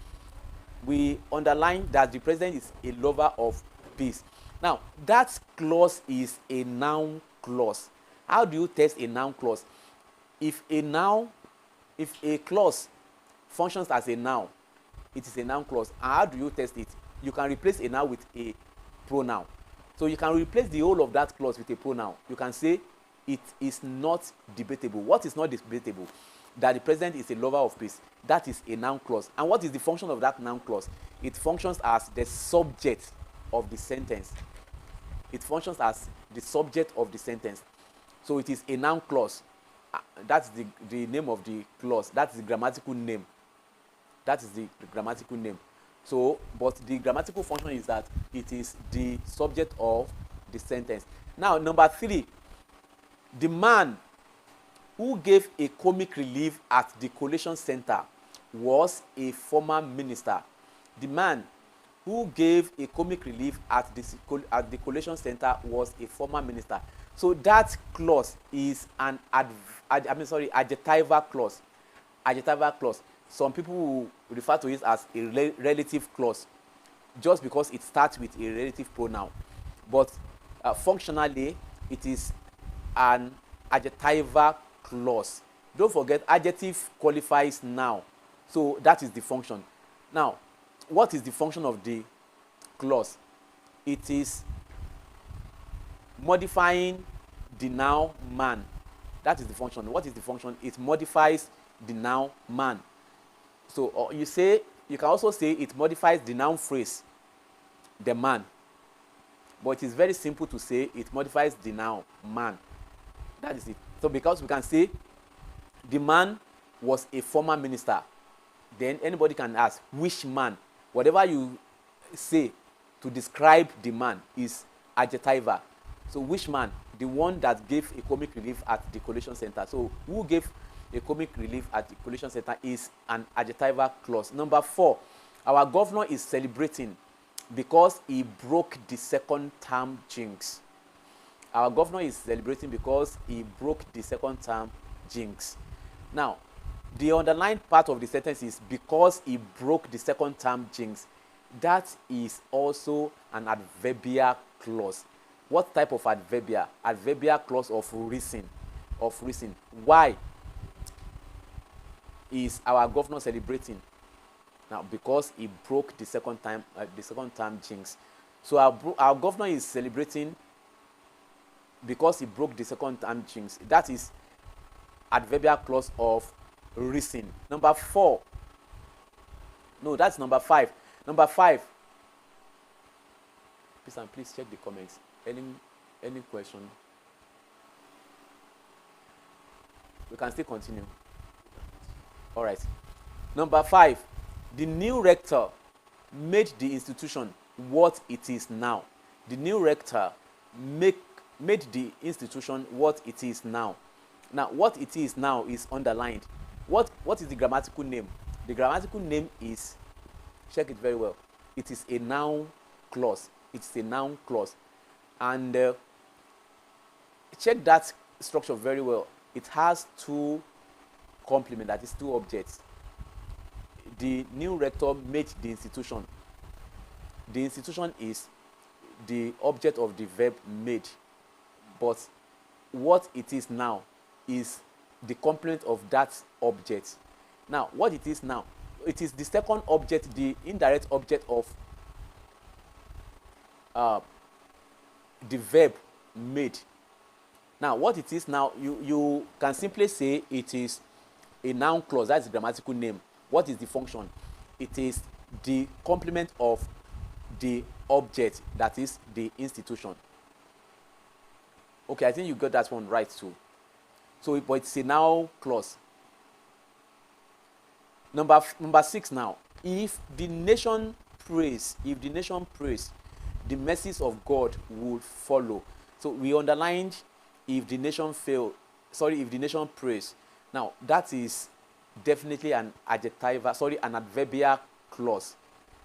We underline that the president is a lover of peace. Now, that clause is a noun clause. How do you test a noun clause? If a clause functions as a noun, it is a noun clause. And how do you test it? You can replace a noun with a pronoun. So you can replace the whole of that clause with a pronoun. You can say it is not debatable. What is not debatable? That the president is a lover of peace. That is a noun clause. And what is the function of that noun clause? It functions as the subject of the sentence. It functions as the subject of the sentence. So it is a noun clause. That's the name of the clause. That's the grammatical name. That is the grammatical name. So, but the grammatical function is that it is the subject of the sentence. Now, number 3, the man who gave a comic relief at the collation center was a former minister. The man who gave a comic relief at the collation center was a former minister. So that clause is an adjectival clause. Adjectival clause. Some people will refer to it as a relative clause, just because it starts with a relative pronoun. But functionally, it is an adjectival clause. Don't forget, adjective qualifies noun. So that is the function. Now, what is the function of the clause? It is modifying the noun man. That is the function. What is the function? It modifies the noun man. So you can also say it modifies the noun phrase, the man. But it is very simple to say it modifies the noun man. That is it. So because we can say the man was a former minister, then anybody can ask which man. Whatever you say to describe the man is adjectival. So which man? The one that gave a comic relief at the collation center. So who gave a comic relief at the collation center is an adjectival clause. Number 4, our governor is celebrating because he broke the second term jinx. Our governor is celebrating because he broke the second term jinx. Now, the underlined part of the sentence is because he broke the second term jinx. That is also an adverbial clause. What type of adverbial? Adverbial clause of reason. Of reason. Why is our governor celebrating? Now, because he broke the second term jinx. So our governor is celebrating because he broke the second term jinx. That is adverbial clause of reason. Number 4. No, that's number 5. Number 5. Please check the comments. Any question? We can still continue. All right. Number 5. The new rector made the institution what it is now. The new rector made the institution what it is now. Now, what it is now is underlined. What is the grammatical name? The grammatical name is, check it very well, it is a noun clause. It's a noun clause. And check that structure very well. It has 2 complements, that is 2 objects. The new rector made the institution. The institution is the object of the verb made. But what it is now is the complement of that object. Now, what it is now, it is the second object, the indirect object of the verb made. Now, what it is now, you can simply say it is a noun clause. That's the grammatical name. What is the function? It is the complement of the object, that is the institution. Okay, I think you got that one right too. So, but it's a noun clause. Number 6 now. If the nation prays, the mercies of God will follow. So we underlined if the nation prays. Now that is definitely an adverbial clause.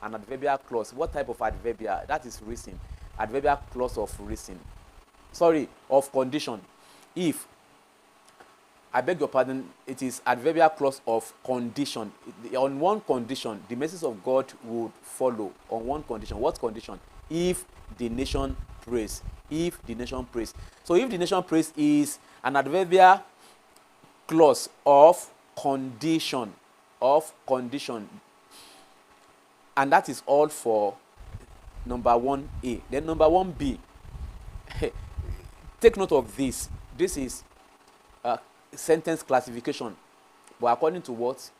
An adverbial clause. What type of adverbial? That is reason. Adverbial clause of reason. Of condition. If, I beg your pardon, it is adverbial clause of condition. On one condition, the mercies of God would follow. On one condition. What condition? If the nation prays. If the nation prays. So if the nation prays is an adverbial clause of condition. Of condition. And that is all for number 1A. Then number 1B. Take note of this. This is sentence classification. But according to what?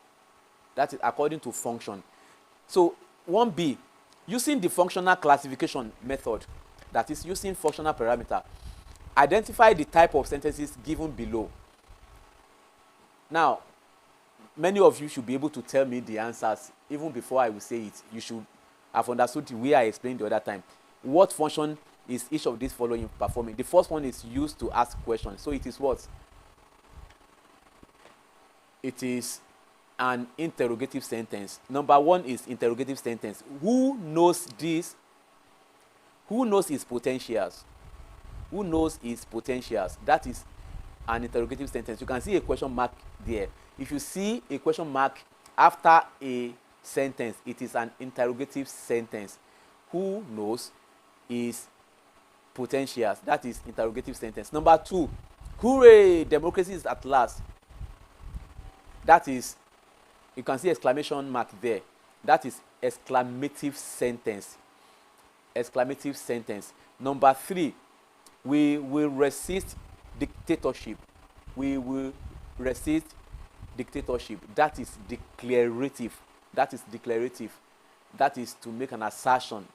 That is according to function. So 1B, using the functional classification method, that is using functional parameter, identify the type of sentences given below. Now, many of you should be able to tell me the answers even before I will say it. You should have understood the way I explained the other time. What function is each of these following performing? The first one is used to ask questions. So it is what? It is an interrogative sentence. Number 1 is interrogative sentence. Who knows this? Who knows his potentials? Who knows his potentials? That is an interrogative sentence. You can see a question mark there. If you see a question mark after a sentence, it is an interrogative sentence. Who knows his potentials? That is interrogative sentence. Number 2, hooray, democracy is at last. That is, you can see exclamation mark there. That is exclamative sentence. Exclamative sentence. Number 3, we will resist dictatorship. we will resist dictatorship. That is declarative. That is declarative. That is to make an assertion.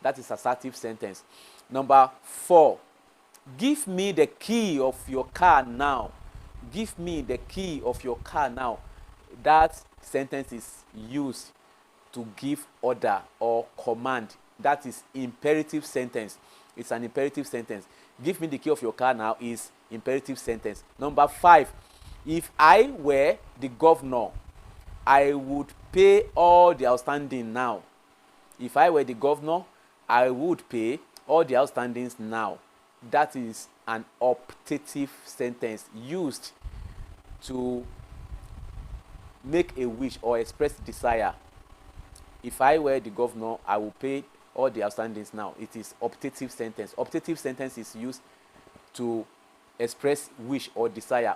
That is assertive sentence. Number 4, give me the key of your car now. Give me the key of your car now. That sentence is used to give order or command. That is imperative sentence. It's an imperative sentence. Give me the key of your car now is imperative sentence. Number 5, if I were the governor, I would pay all the outstanding now. If I were the governor, I would pay all the outstandings now. That is an optative sentence used to make a wish or express desire. If I were the governor, I will pay all the outstandings now. It is optative sentence. Optative sentence is used to express wish or desire.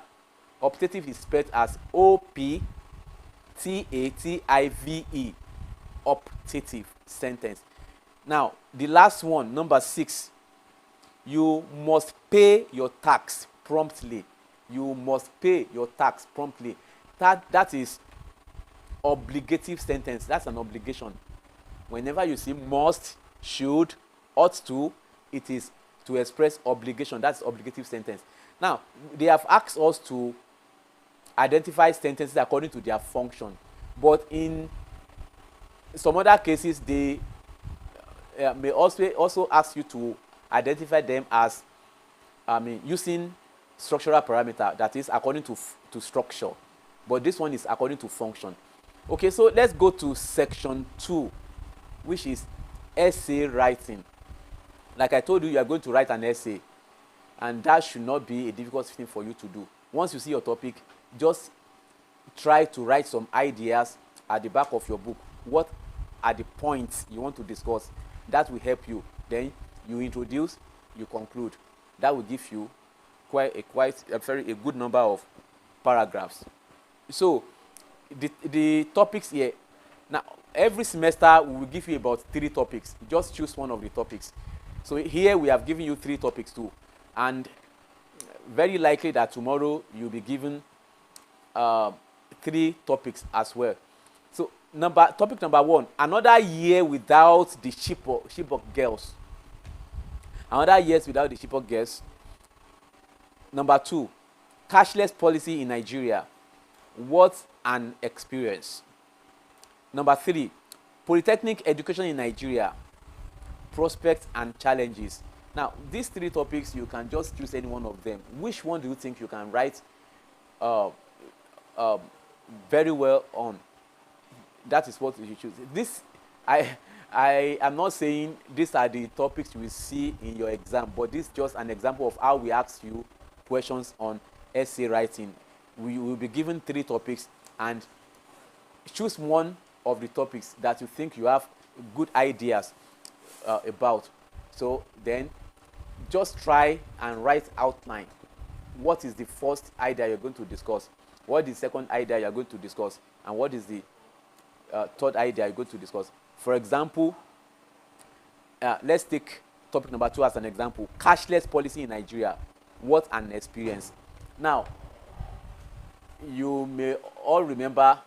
Optative is spelled as OPTATIVE. Optative sentence. Now, the last one, number 6. You must pay your tax promptly. You must pay your tax promptly. That is obligative sentence. That's an obligation. Whenever you see must, should, ought to, it is to express obligation. That's obligative sentence. Now, they have asked us to identify sentences according to their function. But in some other cases, they may also ask you to identify them as using structural parameter, that is according to structure. But this one is according to function. Okay, so let's go to section 2, which is essay writing. Like I told you, you are going to write an essay, and that should not be a difficult thing for you to do. Once you see your topic, just try to write some ideas at the back of your book. What are the points you want to discuss? That will help you. Then you introduce, you conclude. That will give you a good number of paragraphs. So the topics here, now every semester we will give you about 3 topics. Just choose one of the topics. So here we have given you 3 topics too, and very likely that tomorrow you'll be given 3 topics as well. So topic number 1, another year without the Chibok girls. Another year without the Chibok girls. Number 2, cashless policy in Nigeria. What an experience. Number 3, Polytechnic education in Nigeria. Prospects and challenges. Now, these 3 topics, you can just choose any one of them. Which one do you think you can write very well on? That is what you should choose. This, I am not saying these are the topics you will see in your exam, but this is just an example of how we ask you questions on essay writing. We will be given 3 topics, and choose one of the topics that you think you have good ideas about. So then just try and write outline. What is the first idea you're going to discuss? What is the second idea you're going to discuss? And what is the third idea you're going to discuss? For example, let's take topic number 2 as an example. Cashless policy in Nigeria. What an experience. Now, you may all remember,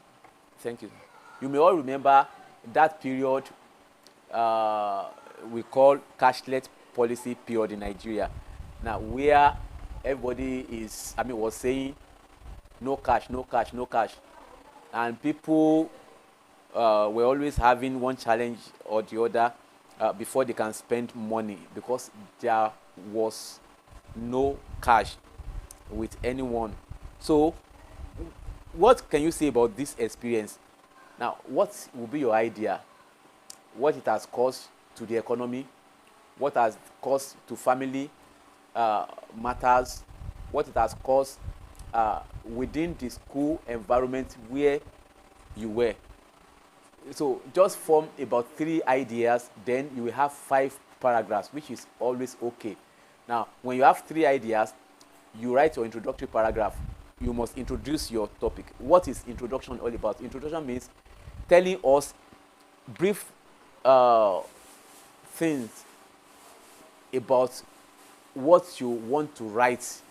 thank you. You may all remember that period we call cashless policy period in Nigeria. Now, where everybody was saying no cash, no cash, no cash. And people were always having one challenge or the other before they can spend money, because there was no cash with anyone. So, what can you say about this experience? Now, what will be your idea? What it has caused to the economy? What has caused to family matters? What it has caused within the school environment where you were? So just form about 3 ideas, then you will have 5 paragraphs, which is always okay. Now, when you have 3 ideas, you write your introductory paragraph. You must introduce your topic. What is introduction all about? Introduction means telling us brief things about what you want to write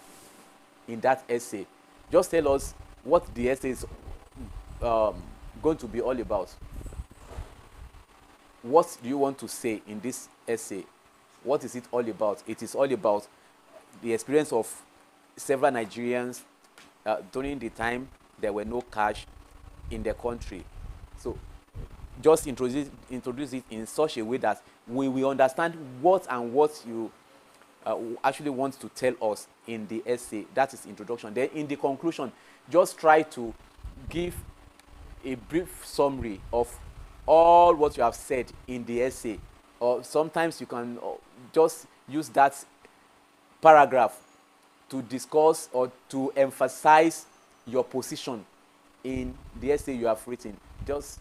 in that essay. Just tell us what the essay is going to be all about. What do you want to say in this essay? What is it all about? It is all about the experience of several Nigerians during the time there were no cash in the country. So just introduce it in such a way that we understand what you actually want to tell us in the essay. That is introduction. Then in the conclusion, just try to give a brief summary of all what you have said in the essay, or sometimes you can just use that paragraph to discuss or to emphasize your position in the essay you have written. Just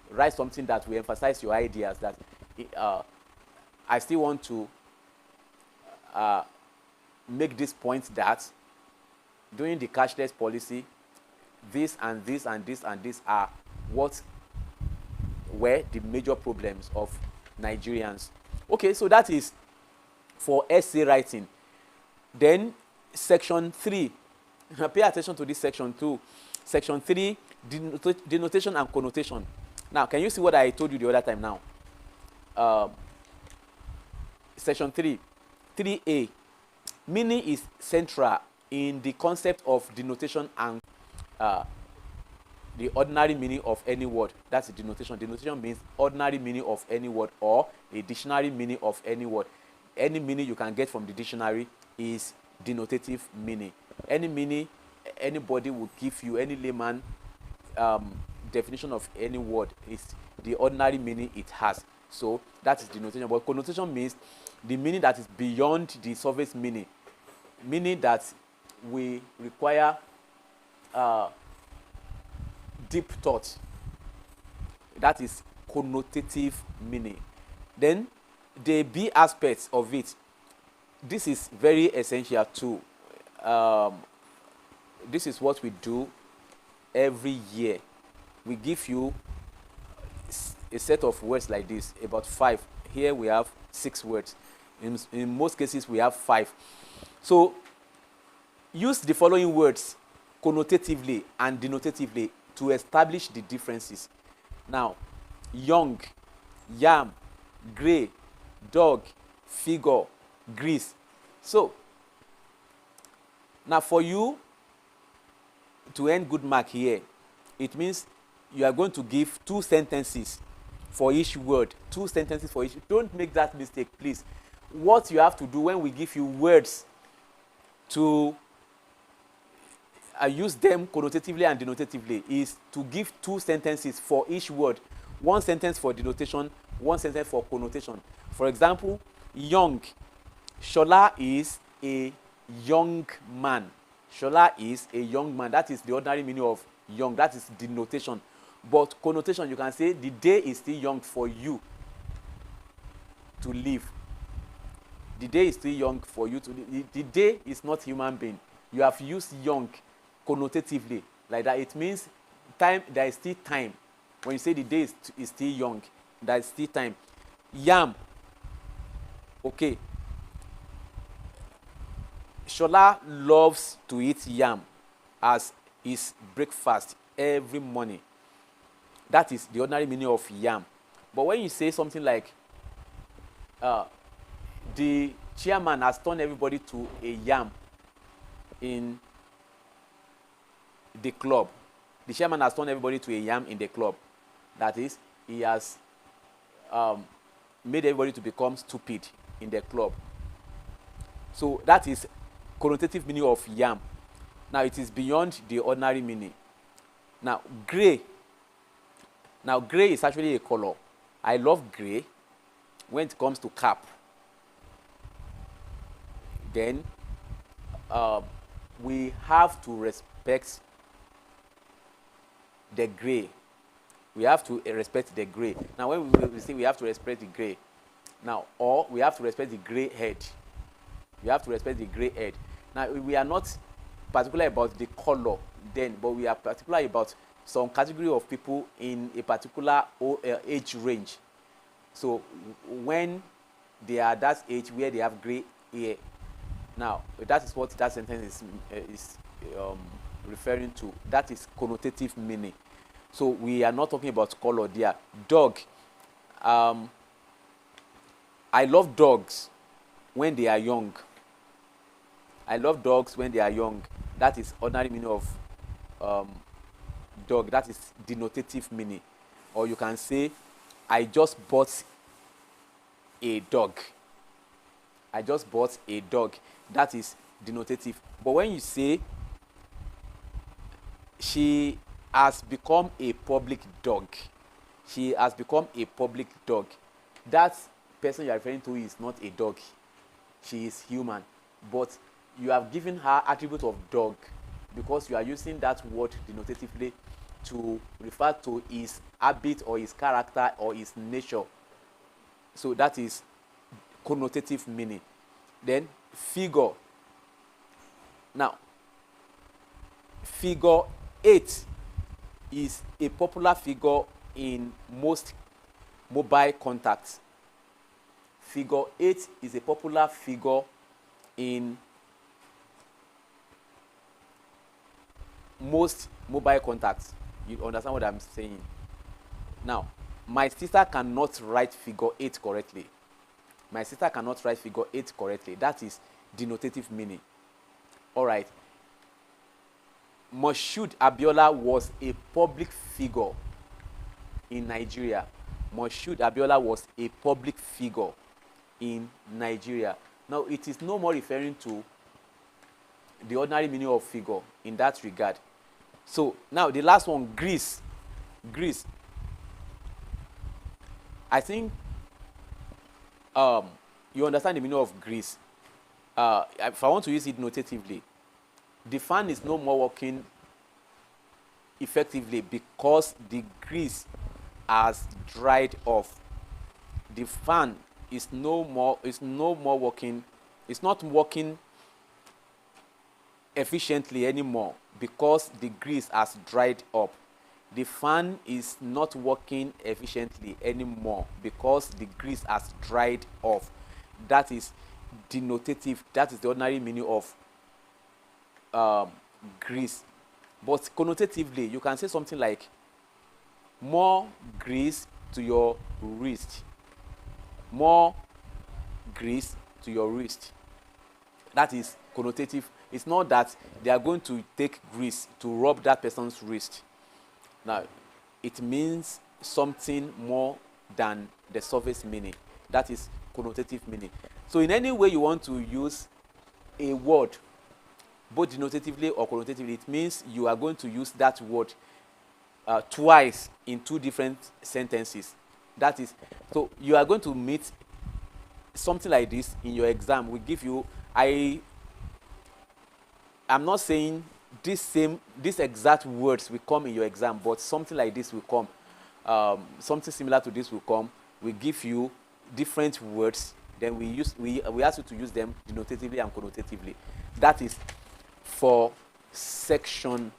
write something that will emphasize your ideas, that I still want to make this point that during the cashless policy, this and this and this and this are what were the major problems of Nigerians. Okay, so that is for essay writing. Then section 3, pay attention to this section 2. Section 3, denotation and connotation. Now, can you see what I told you the other time now? Section 3, 3A. Meaning is central in the concept of denotation and the ordinary meaning of any word. That's a denotation. Denotation means ordinary meaning of any word or a dictionary meaning of any word. Any meaning you can get from the dictionary is denotative meaning. Any meaning anybody will give you, any layman definition of any word is the ordinary meaning it has. So that is denotation. But connotation means the meaning that is beyond the surface meaning, meaning that we require deep thought. That is connotative meaning. Then the B aspects of it, this is very essential too. This is what we do every year. We give you a set of words like this, about 5. Here we have 6 words. In most cases we have 5. So use the following words connotatively and denotatively to establish the differences. Now, young, yam, grey, dog, figure, grease. So now for you to earn good mark here, it means you are going to give 2 sentences for each word. 2 sentences for each. Don't make that mistake, please. What you have to do when we give you words to use them connotatively and denotatively is to give 2 sentences for each word. 1 sentence for denotation, 1 sentence for connotation. For example, young. Shola is a young man. Shola is a young man. That is the ordinary meaning of young. That is denotation. But connotation, you can say the day is still young for you to live. The day is still young for you to live. The day is not human being. You have used young connotatively like that. It means time. There is still time. When you say the day is still young, there is still time. Yam. Okay. Shola loves to eat yam as his breakfast every morning. That is the ordinary meaning of yam. But when you say something like the chairman has turned everybody to a yam in the club. The chairman has turned everybody to a yam in the club. That is, he has made everybody to become stupid in the club. So that is connotative meaning of yam. Now it is beyond the ordinary meaning. Now grey. Now grey is actually a color. I love grey when it comes to cap. Then we have to respect the grey. We have to respect the grey. Now when we say we have to respect the grey, now, or we have to respect the grey head. We have to respect the grey head. Now we are not particular about the color then, but we are particular about some category of people in a particular age range. So when they are that age where they have grey hair, Now, that is what that sentence is referring to. That is connotative meaning. So we are not talking about color there. Dog. I love dogs when they are young. I love dogs when they are young. That is ordinary meaning of um, dog. That is denotative meaning. Or you can say, I just bought a dog. I just bought a dog. That is denotative. But when you say, she has become a public dog, she has become a public dog, that person you are referring to is not a dog. She is human. But you have given her attribute of dog because you are using that word denotatively to refer to his habit or his character or his nature. So that is connotative meaning. Then figure. Now, figure 8 is a popular figure in most mobile contacts. Figure 8 is a popular figure in most mobile contacts. You understand what I'm saying? Now, my sister cannot write figure 8 correctly. My sister cannot write figure 8 correctly. That is denotative meaning. All right. Moshood Abiola was a public figure in Nigeria. Moshood Abiola was a public figure in Nigeria. Now, it is no more referring to the ordinary meaning of figure in that regard. So, now the last one, Greece. Greece. I think you understand the meaning of Greece. If I want to use it notatively, the fan is no more working effectively because the grease has dried off. The fan is no more working. It's not working efficiently anymore because the grease has dried up. The fan is not working efficiently anymore because the grease has dried off. That is denotative. That is the ordinary meaning of grease. But connotatively, you can say something like more grease to your wrist. More grease to your wrist. That is connotative. It's not that they are going to take grease to rub that person's wrist. Now, it means something more than the surface meaning. That is connotative meaning. So in any way you want to use a word, both denotatively or connotatively, it means you are going to use that word twice in two different sentences. That is, so you are going to meet something like this in your exam. We give you, I'm not saying these exact words will come in your exam, but something like this will come. Something similar to this will come. We give you different words, then we ask you to use them denotatively and connotatively. That is for section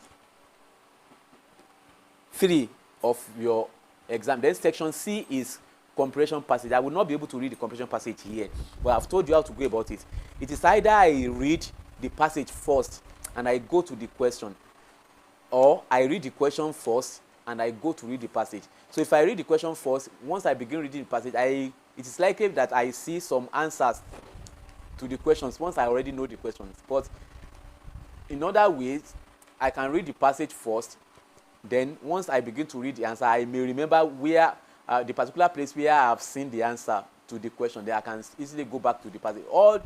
3 of your exam. Then section C is comprehension passage. I will not be able to read the comprehension passage here, but I've told you how to go about it. It is either I read the passage first and I go to the question, or I read the question first and I go to read the passage. So if I read the question first, once I begin reading the passage, it is likely that I see some answers to the questions once I already know the questions. But in other ways, I can read the passage first, then once I begin to read the answer, I may remember where the particular place where I have seen the answer to the question. Then I can easily go back to the passage. All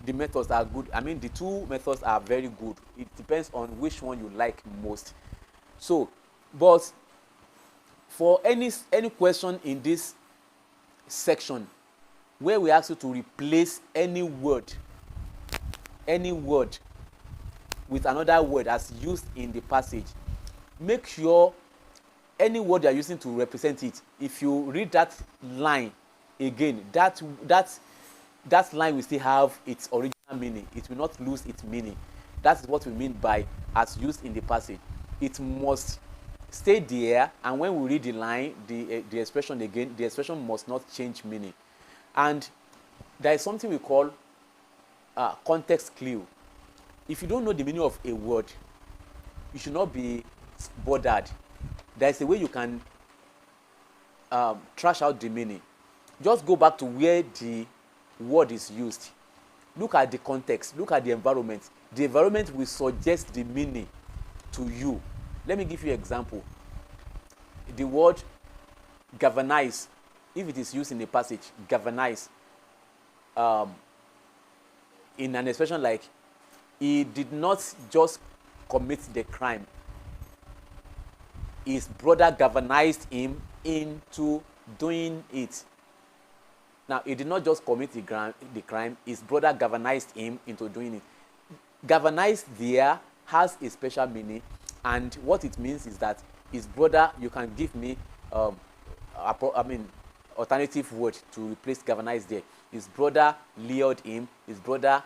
the methods are good. I mean, the two methods are very good. It depends on which one you like most. So, but for any question in this section where we ask you to replace any word with another word as used in the passage, make sure any word you are using to represent it, if you read that line again, that line will still have its original meaning. It will not lose its meaning. That is what we mean by as used in the passage. It must stay there, and when we read the line, the expression again, the expression must not change meaning. And there is something we call context clue. If you don't know the meaning of a word, you should not be bothered. There's a way you can trash out the meaning. Just go back to where the word is used. Look at the context. Look at the environment. The environment will suggest the meaning to you. Let me give you an example. The word galvanize, if it is used in a passage, galvanize, in an expression like, he did not just commit the crime, his brother galvanized him into doing it. Now, he did not just commit the crime, his brother galvanized him into doing it. Galvanized there has a special meaning, and what it means is that his brother, you can give me alternative word to replace galvanized there. His brother lured him, his brother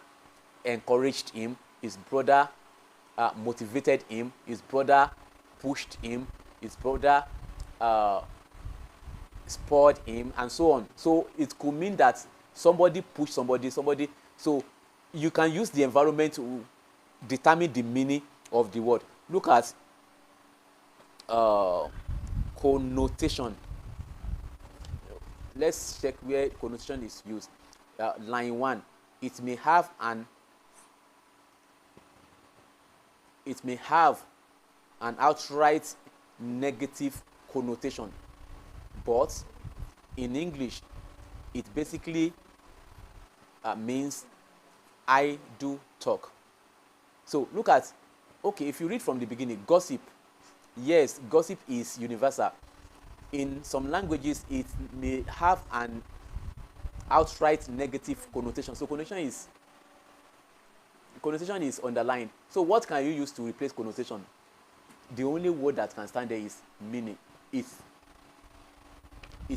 encouraged him, his brother motivated him, his brother pushed him, his brother spurred him, and so on. So it could mean that somebody pushed somebody. So you can use the environment to determine the meaning of the word. Look at connotation. Let's check where connotation is used. Line 1. It may have an outright negative connotation, but in English it basically means I do talk. So look at, okay, if you read from the beginning, gossip. Yes, gossip is universal. In some languages it may have an outright negative connotation. So connotation is underlined. So what can you use to replace connotation? The only word that can stand there is meaning. It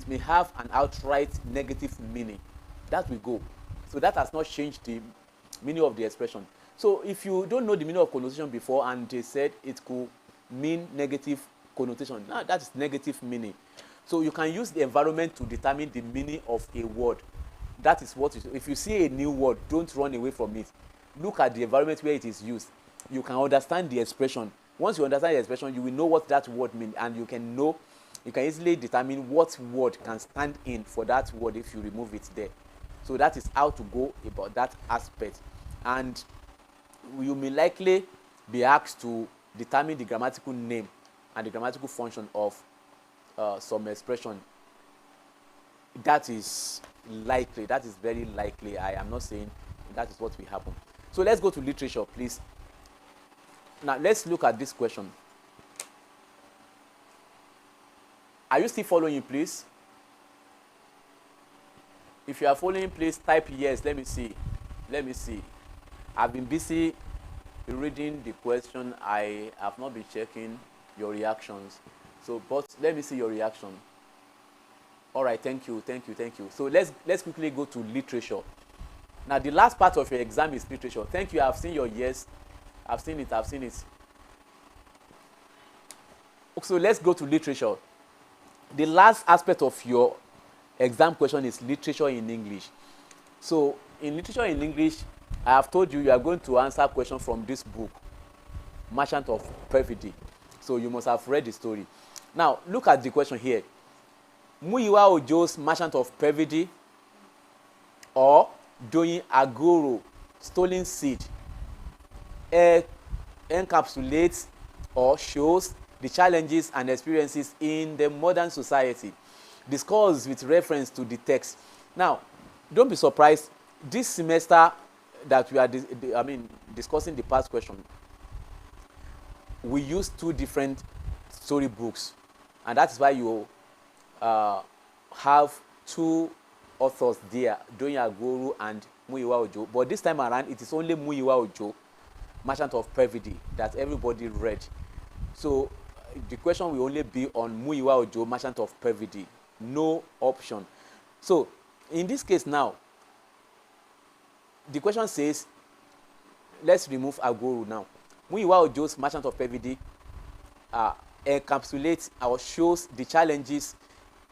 may have an outright negative meaning. That will go. So that has not changed the meaning of the expression. So if you don't know the meaning of connotation before and they said it could mean negative connotation, now that is negative meaning. So you can use the environment to determine the meaning of a word. That is what if you see a new word, don't run away from it. Look at the environment where it is used. You can understand the expression. Once you understand the expression, you will know what that word means, and you can easily determine what word can stand in for that word if you remove it there. So that is how to go about that aspect. And you may likely be asked to determine the grammatical name and the grammatical function of some expression. That is likely. That is very likely. I am not saying that is what will happen. So let's go to literature, please. Now let's look at this question. Are you still following, please? If you are following, please type yes. Let me see. I've been busy reading the question. I have not been checking your reactions. So, but let me see your reaction. All right, thank you. So let's quickly go to literature. Now the last part of your exam is literature. Thank you. I've seen your yes. I've seen it. So let's go to literature. The last aspect of your exam question is literature in English. So in literature in English, I have told you are going to answer questions from this book, Merchant of Perfidy. So you must have read the story. Now look at the question here. Muyiwa Ojo's Merchant of Perfidy, or Doyin Agoro, Stolen Seed, encapsulates or shows the challenges and experiences in the modern society. Discuss with reference to the text. Now, don't be surprised. This semester that we are discussing the past question, we use two different storybooks, and that is why you have two authors there, Doyin Agoro and Muyiwa Ojo. But this time around, it is only Muyiwa Ojo, Merchant of Perfidy, that everybody read. So the question will only be on Muyiwa Ojo, Merchant of Perfidy. No option. So in this case now, the question says, let's remove Agoro now. Muyiwa Ojo's Merchant of Perfidy encapsulates or shows the challenges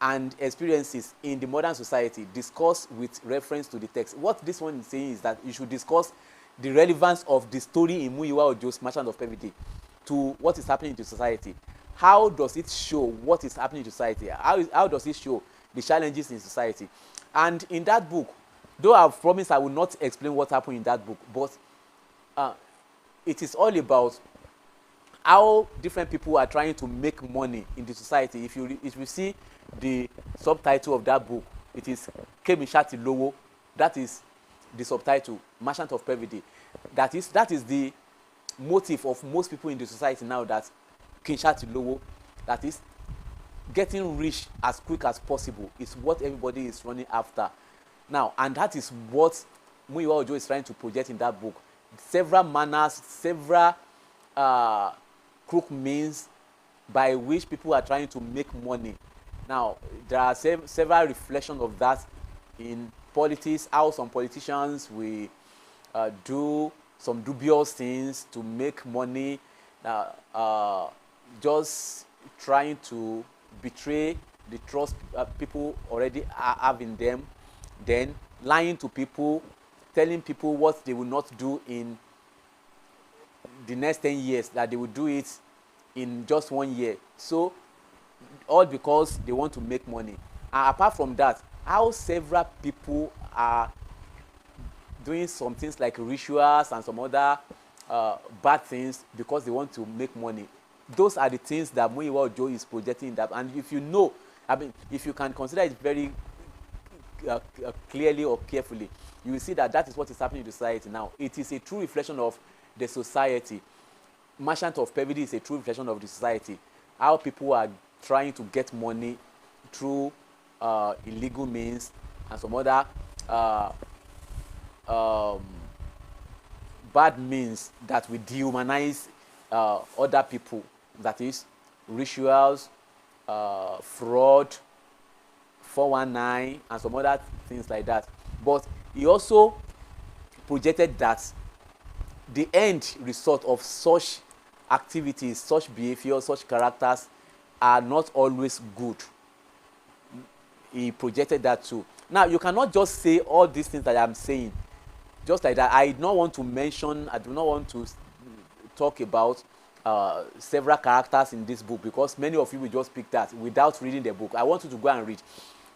and experiences in the modern society. Discuss with reference to the text. What this one is saying is that you should discuss the relevance of the story in Muyiwa Ojo's Merchant of Pevity to what is happening to society. How does it show what is happening to society? How does it show the challenges in society? And in that book, though I've promised I will not explain what happened in that book, but it is all about how different people are trying to make money in the society. If you see the subtitle of that book, it is Kemi Shati Lowo. That is the subtitle, Merchant of Pevity. That is the motive of most people in the society now, that Kemi Shati Lowo, that is getting rich as quick as possible, is what everybody is running after now. And that is what Muyiwa Ojo is trying to project in that book. Several manners, several crook means by which people are trying to make money. Now, there are several reflections of that in politics, how some politicians will do some dubious things to make money, just trying to betray the trust people already have in them, then lying to people, telling people what they will not do in the next 10 years, that they will do it in just 1 year. So all because they want to make money. And apart from that, how several people are doing some things like rituals and some other bad things because they want to make money. Those are the things that Muyiwa Ojo is projecting in that. And if you know, I mean, if you can consider it very clearly or carefully, you will see that that is what is happening in society now. It is a true reflection of the society. Merchant of Pevity is a true reflection of the society. How people are trying to get money through illegal means and some other bad means that will dehumanize other people. That is rituals, fraud, 419, and some other things like that. But he also projected that the end result of such activities, such behavior, such characters are not always good. He projected that too. Now, you cannot just say all these things that I'm saying just like that. I do not want to talk about several characters in this book, because many of you will just pick that without reading the book. I want you to go and read.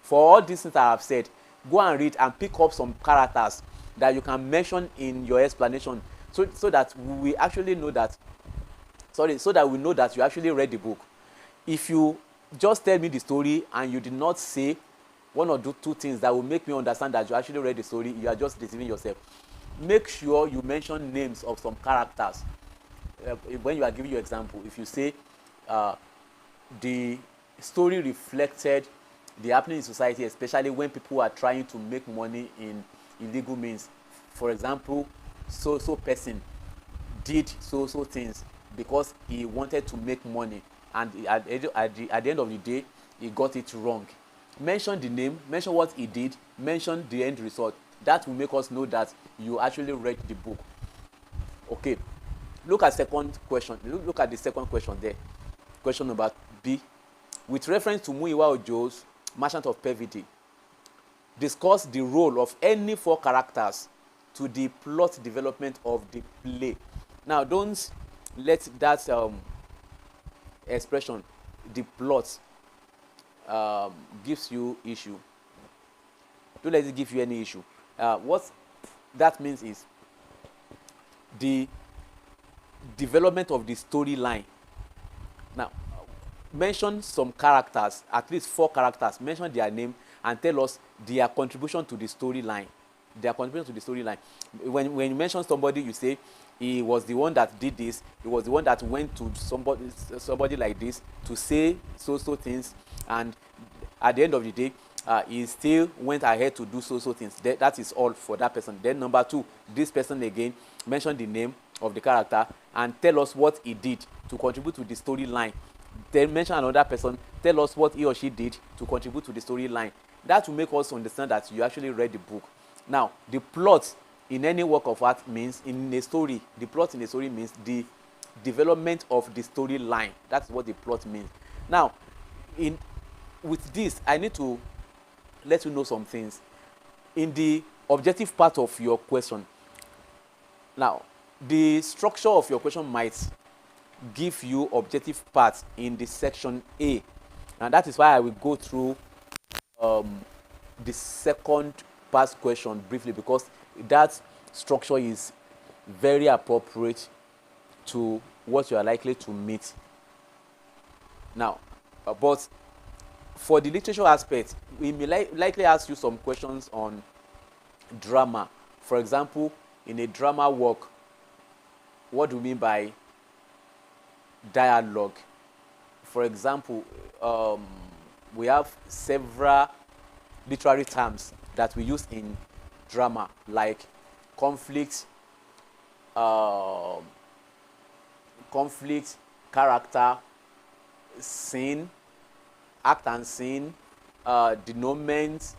For all these things I have said, go and read and pick up some characters that you can mention in your explanation, so that we actually know that, so that we know that you actually read the book. If you just tell me the story and you did not say one or two things that will make me understand that you actually read the story, you are just deceiving yourself. Make sure you mention names of some characters when you are giving your example. If you say the story reflected the happening in society, especially when people are trying to make money in illegal means. For example, so person did so things because he wanted to make money, and at the end of the day, he got it wrong. Mention the name, mention what he did, mention the end result. That will make us know that you actually read the book. Okay, look at second question. Look at the second question there. Question number B. With reference to Muyiwa Ojo's Merchant of Pevity, discuss the role of any 4 characters to the plot development of the play. Now, don't let that expression, the plot, gives you issue. Don't let it give you any issue. What that means is the development of the storyline. Now, mention some characters, at least 4 characters, mention their name and tell us their contribution to the storyline. Their contribution to the storyline. When you mention somebody, you say he was the one that did this, he was the one that went to somebody like this to say so things, and at the end of the day, he still went ahead to do so things. That is all for that person. Then number 2, this person again, mention the name of the character and tell us what he did to contribute to the storyline. Then mention another person, tell us what he or she did to contribute to the storyline. That will make us understand that you actually read the book. Now, the plot in any work of art means, in a story, the plot in a story means the development of the storyline. That's what the plot means. Now, with this, I need to let you know some things. In the objective part of your question, now, the structure of your question might give you objective parts in the section A. And that is why I will go through the second past question briefly, because that structure is very appropriate to what you are likely to meet. Now, but for the literature aspect, we may likely ask you some questions on drama. For example, in a drama work, what do we mean by dialogue? For example, we have several literary terms that we use in drama, like conflict, character, scene, act and scene, denouement,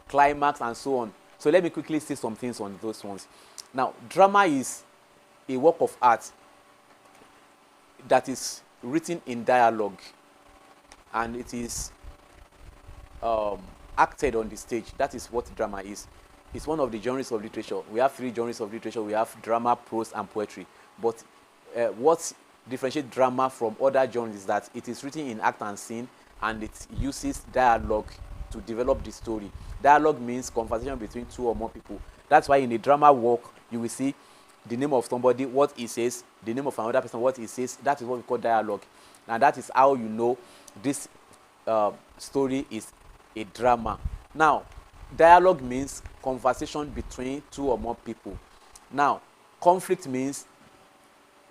climax, and so on. So let me quickly say some things on those ones. Now, drama is a work of art that is written in dialogue, and it is acted on the stage. That is what drama is. It's one of the genres of literature. We have 3 genres of literature. We have drama, prose, and poetry. But what differentiates drama from other genres is that it is written in act and scene, and it uses dialogue to develop the story. Dialogue means conversation between 2 or more people. That's why in a drama work, you will see the name of somebody, what he says, the name of another person, what he says. That is what we call dialogue. And that is how you know this story is a drama. Now, dialogue means conversation between 2 or more people. Now, conflict means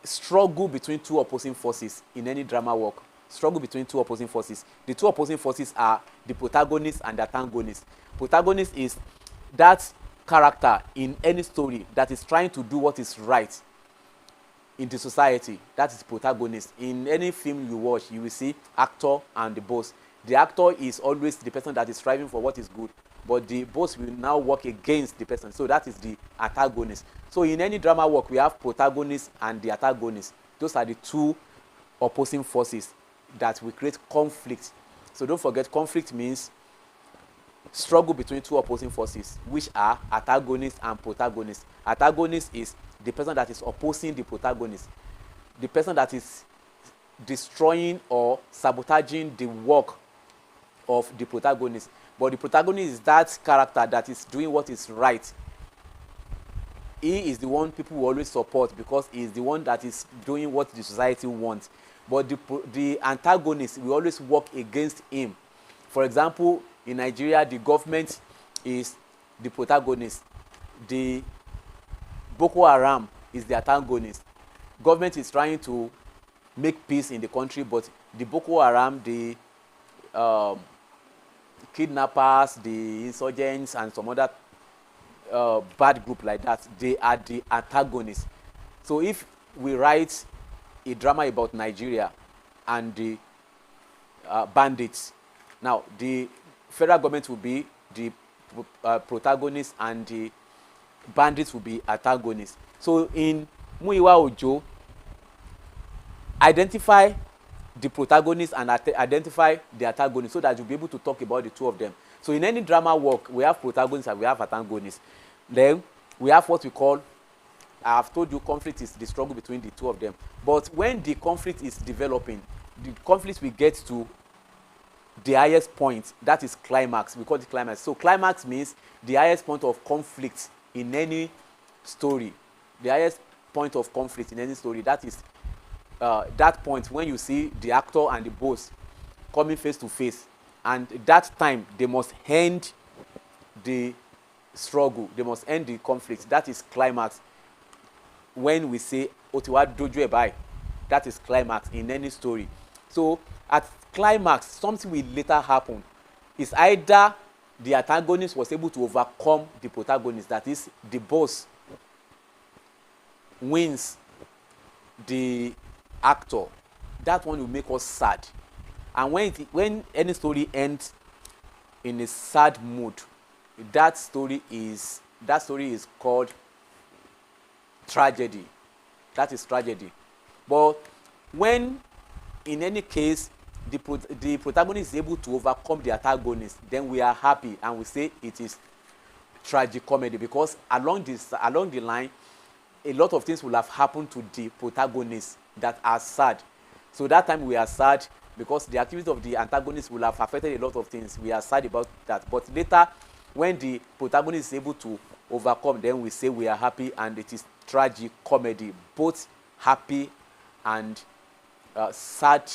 struggle between 2 opposing forces in any drama work. Struggle between 2 opposing forces. The 2 opposing forces are the protagonist and the antagonist. Protagonist is that character in any story that is trying to do what is right in the society. That is protagonist. In any film you watch, you will see actor and the boss. The actor is always the person that is striving for what is good, but the boss will now work against the person. So that is the antagonist. So in any drama work, we have protagonist and the antagonist. Those are the 2 opposing forces that will create conflict. So don't forget, conflict means struggle between 2 opposing forces, which are antagonist and protagonist. Antagonist is the person that is opposing the protagonist, the person that is destroying or sabotaging the work of the protagonist. But the protagonist is that character that is doing what is right. He is the one people will always support because he is the one that is doing what the society wants. But the antagonist will always work against him. For example, in Nigeria, the government is the protagonist. The Boko Haram is the antagonist. Government is trying to make peace in the country, but the Boko Haram, the kidnappers, the insurgents, and some other bad group like that, they are the antagonists. So if we write a drama about Nigeria and the bandits, now the federal government will be the protagonist and the bandits will be antagonists. So in Muyiwa Ojo, identify the protagonist and identify the antagonist so that you'll be able to talk about the 2 of them. So in any drama work, we have protagonists and we have antagonists. Then we have what we call, I have told you, conflict is the struggle between the 2 of them. But when the conflict is developing, the conflict will get to the highest point, that is climax. We call it climax. So climax means the highest point of conflict in any story. The highest point of conflict in any story, that is that point when you see the actor and the boss coming face to face, and that time they must end the struggle, they must end the conflict. That is climax. When we say Otiwa Doju Ebai, that is climax in any story. So at climax, something will later happen. It's either the antagonist was able to overcome the protagonist, that is, the boss wins the actor. That one will make us sad. And when any story ends in a sad mood, that story is called tragedy. That is tragedy. But when, in any case, the protagonist is able to overcome the antagonist, then we are happy and we say it is tragic comedy, because along the line a lot of things will have happened to the protagonist that are sad. So that time we are sad because the activity of the antagonist will have affected a lot of things. We are sad about that. But later, when the protagonist is able to overcome, then we say we are happy, and it is tragic comedy. Both happy and sad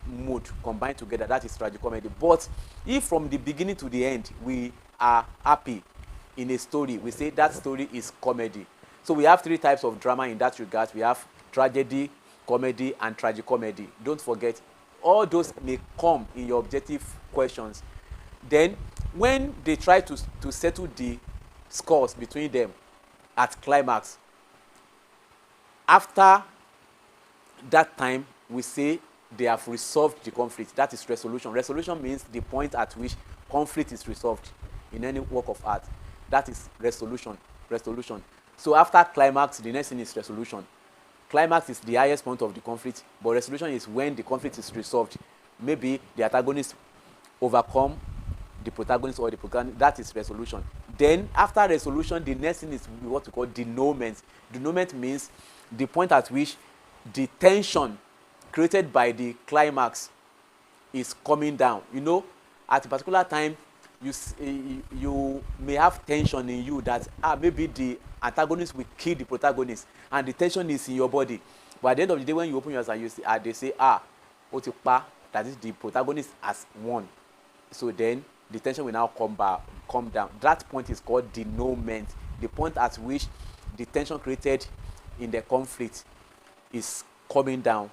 mood combined together, that is tragic comedy. But if from the beginning to the end we are happy in a story, we say that story is comedy. So we have 3 types of drama in that regard. We have tragedy, comedy, and tragicomedy. Don't forget, all those may come in your objective questions. Then when they try to settle the scores between them at climax, after that time we say they have resolved the conflict. That is resolution. Resolution means the point at which conflict is resolved in any work of art. That is resolution. So after climax, the next thing is resolution. Climax is the highest point of the conflict, but resolution is when the conflict is resolved. Maybe the antagonist overcome the protagonist, or the protagonist. That is resolution. Then after resolution, the next thing is what we call denouement. Denouement means the point at which the tension created by the climax is coming down. You know, at a particular time, you may have tension in you that maybe the antagonist will kill the protagonist, and the tension is in your body. But at the end of the day, when you open your eyes and you see, they say, otipa, that is the protagonist has won. So then the tension will now come down. That point is called denouement. The point at which the tension created in the conflict is coming down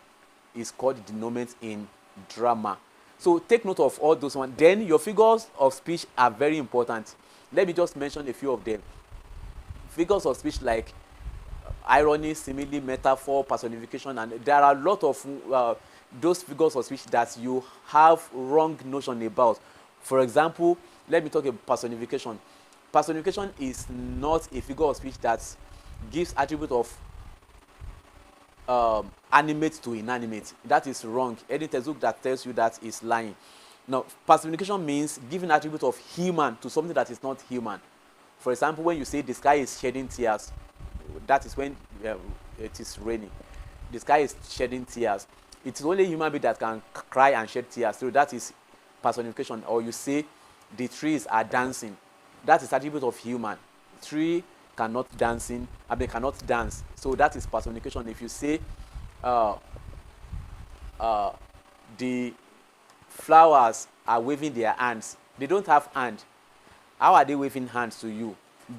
is called denouement in drama. So take note of all those ones. Then your figures of speech are very important. Let me just mention a few of them. Figures of speech like irony, simile, metaphor, personification, and there are a lot of those figures of speech that you have wrong notion about. For example, let me talk about personification. Personification is not a figure of speech that gives attribute of animate to inanimate. That is wrong. Any textbook that tells you that is lying. Now, personification means giving attribute of human to something that is not human. For example, when you say the sky is shedding tears, that is when it is raining. The sky is shedding tears. It is only a human being that can cry and shed tears. So that is personification. Or you say the trees are dancing. That is attribute of human. Tree cannot they cannot dance. So that is personification. If you say the flowers are waving their hands, they don't have hand. How are they waving hands to you?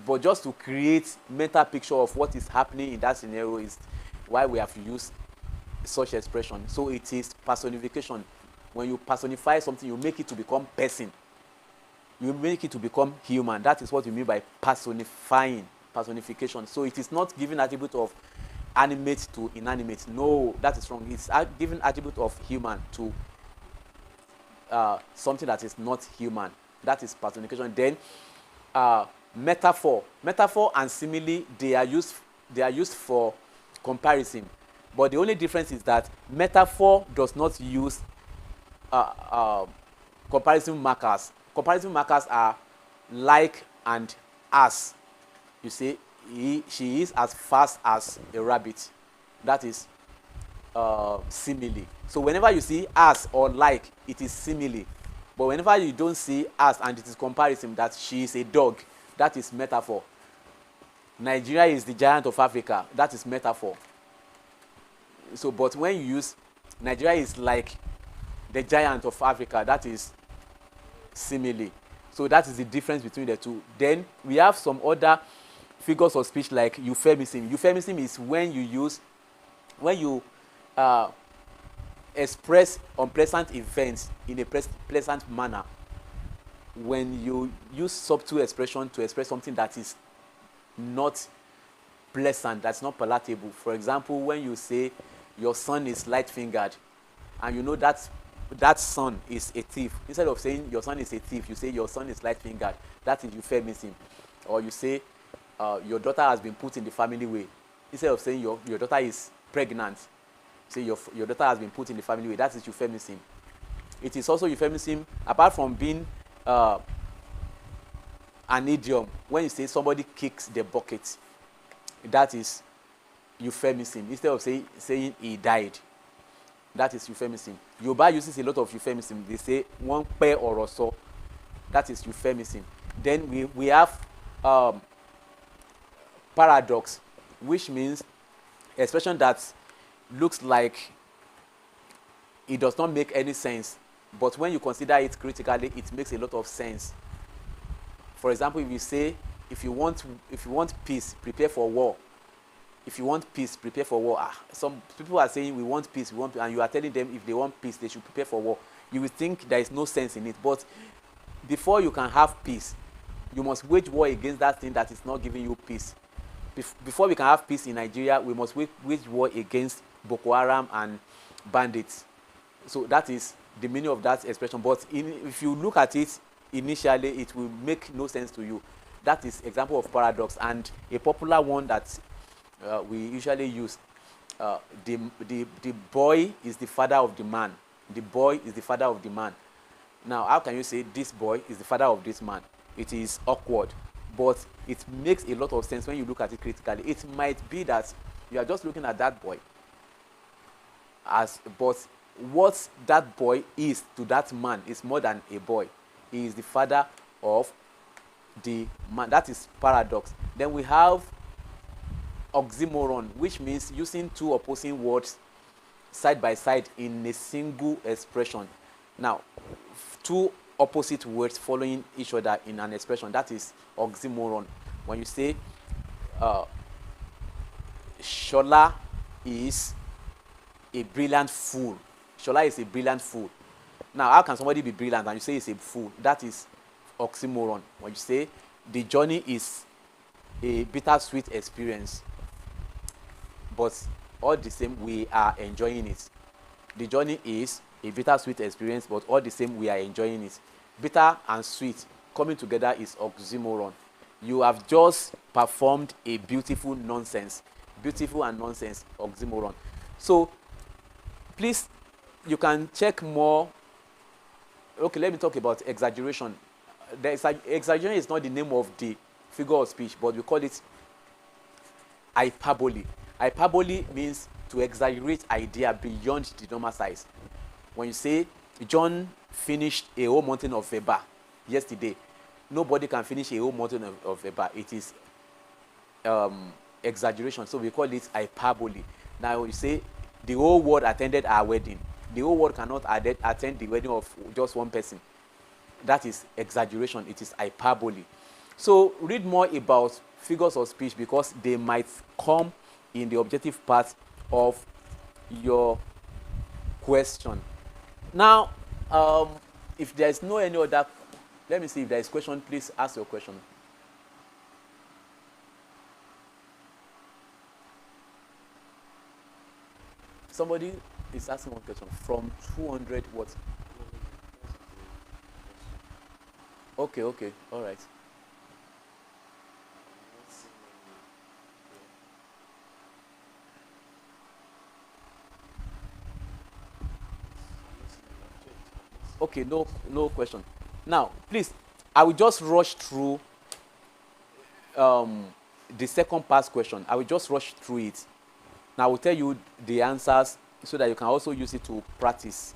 But just to create mental picture of what is happening in that scenario is why we have to use such expression. So it is personification. When you personify something, you make it to become person. You make it to become human. That is what you mean by personifying, personification. So it is not giving attribute of animate to inanimate. No, that is wrong. It's giving attribute of human to something that is not human. That is personification. Then metaphor and simile, they are used for comparison, but the only difference is that metaphor does not use comparison markers. Comparison markers are like and as. You say she is as fast as a rabbit. That is simile. So whenever you see as or like, it is simile. But whenever you don't see as and it is comparison, that she is a dog, that is metaphor. Nigeria is the giant of Africa, that is metaphor. So, but when you use Nigeria is like the giant of Africa, that is simile. So that is the difference between the two. Then we have some other figures of speech like euphemism. Euphemism is when you express unpleasant events in a pleasant manner. When you use subtle expression to express something that is not pleasant, that's not palatable. For example, when you say your son is light-fingered, and you know that son is a thief, instead of saying your son is a thief, you say your son is light-fingered. That is euphemism. Or you say your daughter has been put in the family way, instead of saying your daughter is pregnant, say your daughter has been put in the family way. That is euphemism. It is also euphemism, apart from being an idiom. When you say somebody kicks the bucket, that is euphemism. Instead of saying he died, that is euphemism. Yoruba uses a lot of euphemism. They say one pe or so. That is euphemism. Then we have paradox, which means expression that looks like it does not make any sense, but when you consider it critically, it makes a lot of sense. For example, if you say, if you want peace, prepare for war. If you want peace, prepare for war. Some people are saying we want peace, and you are telling them if they want peace, they should prepare for war. You will think there is no sense in it, but before you can have peace, you must wage war against that thing that is not giving you peace. Before we can have peace in Nigeria, we must wage war against Boko Haram and bandits. So that is the meaning of that expression. But if you look at it initially, it will make no sense to you. That is example of paradox, and a popular one that we usually use. The boy is the father of the man. The boy is the father of the man. Now, how can you say this boy is the father of this man? It is awkward, but it makes a lot of sense when you look at it critically. It might be that you are just looking at that boy but what that boy is to that man is more than a boy. He is the father of the man. That is paradox. Then we have oxymoron, which means using two opposing words side by side in a single expression. Now, two opposite words following each other in an expression, that is oxymoron. When you say Shola is a brilliant fool. Shola is a brilliant fool. Now, how can somebody be brilliant and you say he's a fool? That is oxymoron. When you say the journey is a bittersweet experience, but all the same we are enjoying it. The journey is a bittersweet experience, but all the same we are enjoying it. Bitter and sweet coming together is oxymoron. You have just performed a beautiful nonsense. Beautiful and nonsense, oxymoron. So please, you can check more. Okay, let me talk about exaggeration. Exaggeration is not the name of the figure of speech, but we call it hyperbole. Hyperbole means to exaggerate idea beyond the normal size. When you say John finished a whole mountain of Eba yesterday, nobody can finish a whole mountain of Eba. It is exaggeration, so we call it hyperbole. Now you say the whole world attended our wedding. The whole world cannot attend the wedding of just one person. That is exaggeration. It is hyperbole. So read more about figures of speech because they might come in the objective part of your question. Now, if there is no any other, let me see if there is question. Please ask your question. Somebody is asking one question from 200 what? Okay, all right. Okay, no question. Now, please, I will just rush through the second past question. I will just rush through it. Now, I will tell you the answers so that you can also use it to practice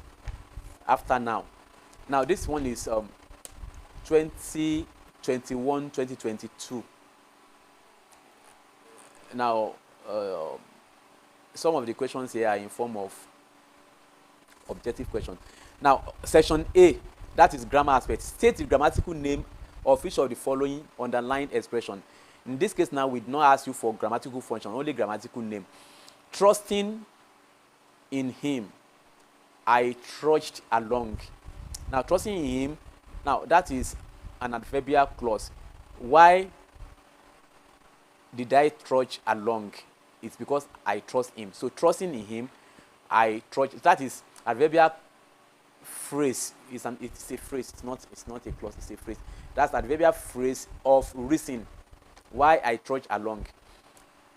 after now. Now, this one is 2021, 2022. Now, some of the questions here are in form of objective questions. Now, section A, that is grammar aspect. State the grammatical name of each of the following underlined expression. In this case now, we do not ask you for grammatical function, only grammatical name. Trusting in him, I trudged along. Now, trusting in him, now that is an adverbial clause. Why did I trudge along? It's because I trust him. So, trusting in him, I trudge. That is adverbial phrase. It's a phrase. It's not a clause. It's a phrase. That's adverbial phrase of reason. Why I trudge along.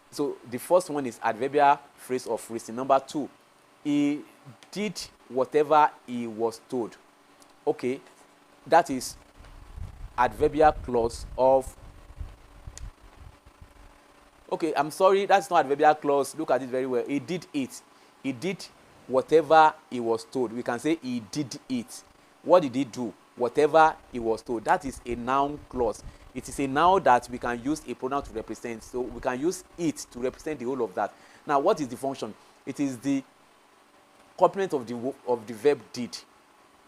So the first one is adverbial phrase of reason. Number two, he did whatever he was told. Okay, that is adverbial clause of, okay, I'm sorry, that's not adverbial clause. Look at it very well. He did it. He did whatever he was told. We can say he did it. What did he do? Whatever he was told. That is a noun clause. It is a noun that we can use a pronoun to represent. So we can use it to represent the whole of that. Now, what is the function? It is the complement of the verb did.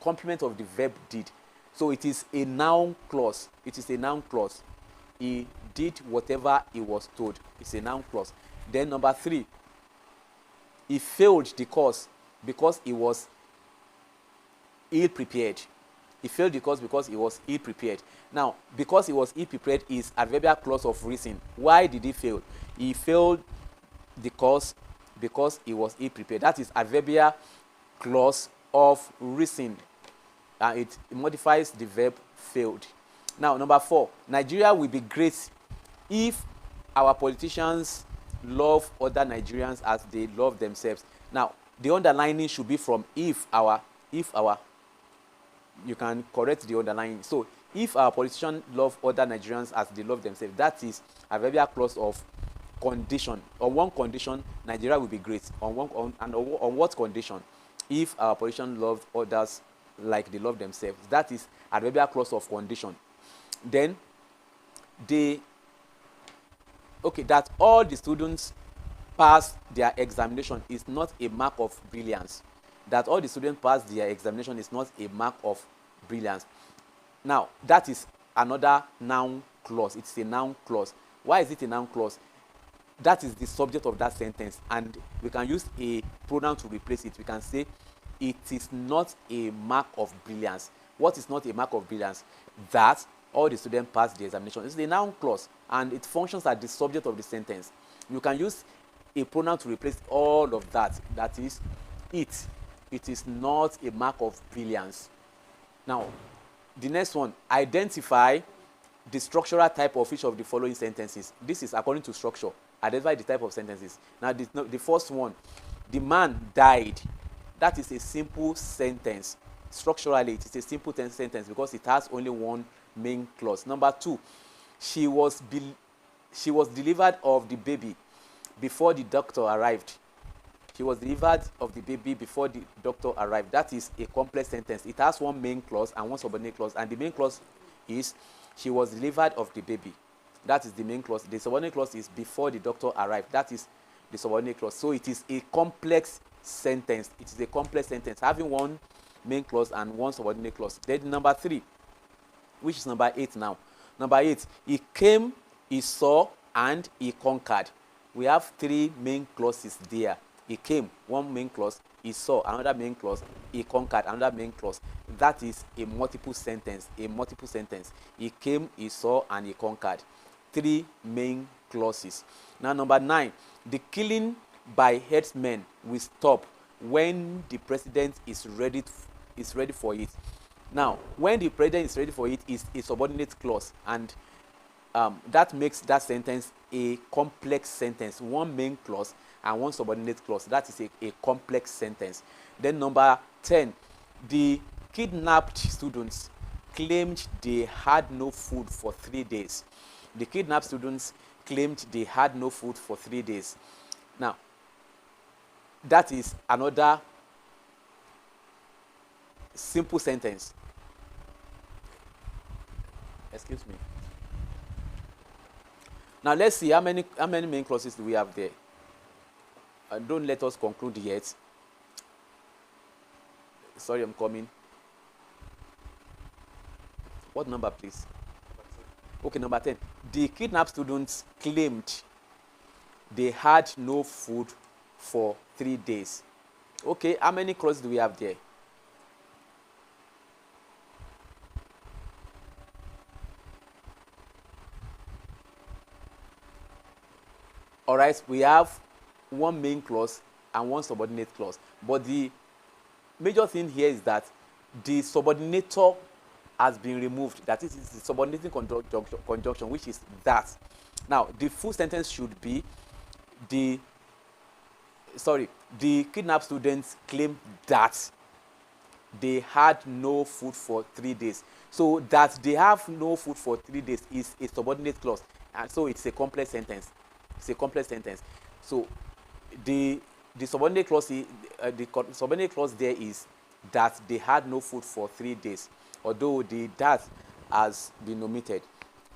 Complement of the verb did. So it is a noun clause. It is a noun clause. He did whatever he was told. It's a noun clause. Then number 3, he failed the course because he was ill prepared. He failed the course because he was ill prepared. Now, because he was ill prepared is adverbial clause of reason. Why did he fail? He failed the course because he was ill prepared. That is adverbial clause of reason. It modifies the verb failed. Now, number 4, Nigeria will be great if our politicians love other Nigerians as they love themselves. Now, the underlining should be from if our, you can correct the underlining. So, if our politicians love other Nigerians as they love themselves, that is a adverbial clause of condition. On one condition, Nigeria will be great. On what condition? If our politicians love others like they love themselves, that is adverbial clause of condition. Then that all the students pass their examination is not a mark of brilliance. That all the students pass their examination is not a mark of brilliance. Now, that is another noun clause. It's a noun clause. Why is it a noun clause? That is the subject of that sentence, and we can use a pronoun to replace it. We can say it is not a mark of brilliance. What is not a mark of brilliance? That all the students pass the examination. It's a noun clause, and it functions as the subject of the sentence. You can use a pronoun to replace all of that. That is it. It is not a mark of brilliance. Now, the next one, identify the structural type of each of the following sentences. This is according to structure. Identify the type of sentences. Now, the first one, the man died. That is a simple sentence. Structurally, it is a simple sentence because it has only one main clause. Number 2, she was delivered of the baby before the doctor arrived. She was delivered of the baby before the doctor arrived. That is a complex sentence. It has one main clause and one subordinate clause. And the main clause is she was delivered of the baby. That is the main clause. The subordinate clause is before the doctor arrived. That is the subordinate clause. So it is a complex sentence. It is a complex sentence having one main clause and one subordinate clause. Then number 3, which is number 8 now. Number 8, he came, he saw, and he conquered. We have 3 main clauses there. He came, one main clause. He saw, another main clause. He conquered, another main clause. That is a multiple sentence. A multiple sentence. He came, he saw, and he conquered. 3 main clauses. Now, number 9, the killing by herdsmen will stop when the president is ready for it. Now, when the president is ready for it is a subordinate clause, and that makes that sentence a complex sentence. One main clause and one subordinate clause. That is a complex sentence. Then number 10, the kidnapped students claimed they had no food for 3 days. The kidnapped students claimed they had no food for 3 days. Now, that is another simple sentence. Excuse me. Now let's see how many main clauses do we have there. Don't let us conclude yet. Sorry, I'm coming. What number, please? Okay, number 10. The kidnapped students claimed they had no food for 3 days. Okay, how many clauses do we have there? All right, we have one main clause and one subordinate clause. But the major thing here is that the subordinator has been removed. That is the subordinating conjunction, which is that. Now, the full sentence should be the kidnapped students claim that they had no food for 3 days. So that they have no food for 3 days is a subordinate clause, and so it's a complex sentence. It's a complex sentence. So the subordinate clause subordinate clause there is that they had no food for 3 days, although the that has been omitted.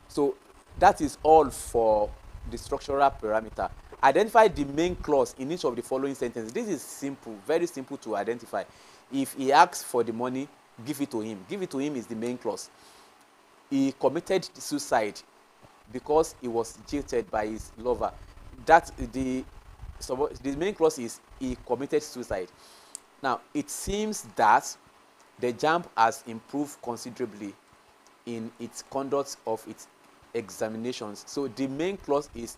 So that is all for the structural parameter. Identify the main clause in each of the following sentences. This is simple, very simple to identify. If he asks for the money, give it to him. Give it to him is the main clause. He committed suicide because he was jilted by his lover. That the main clause is he committed suicide. Now, it seems that the JAMB has improved considerably in its conduct of its examinations. So the main clause is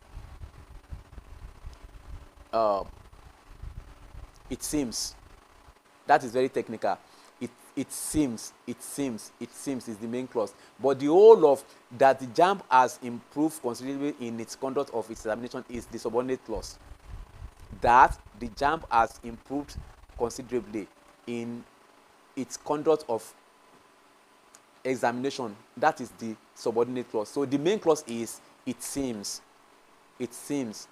it seems. That is very technical. It seems is the main clause. But the whole of that the JAMB has improved considerably in its conduct of its examination is the subordinate clause. That the JAMB has improved considerably in its conduct of examination, that is the subordinate clause. So the main clause is it seems. It seems.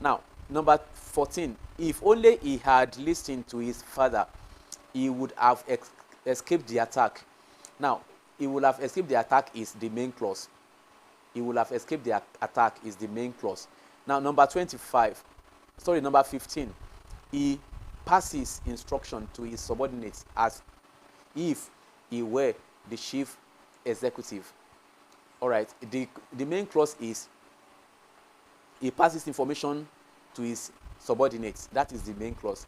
Now, number 14, if only he had listened to his father, he would have escaped the attack. Now, he would have escaped the attack is the main clause. He would have escaped the attack is the main clause. Now, number 15, he passes instruction to his subordinates as if he were the chief executive. All right, the main clause is he passes information to his subordinates. That is the main clause.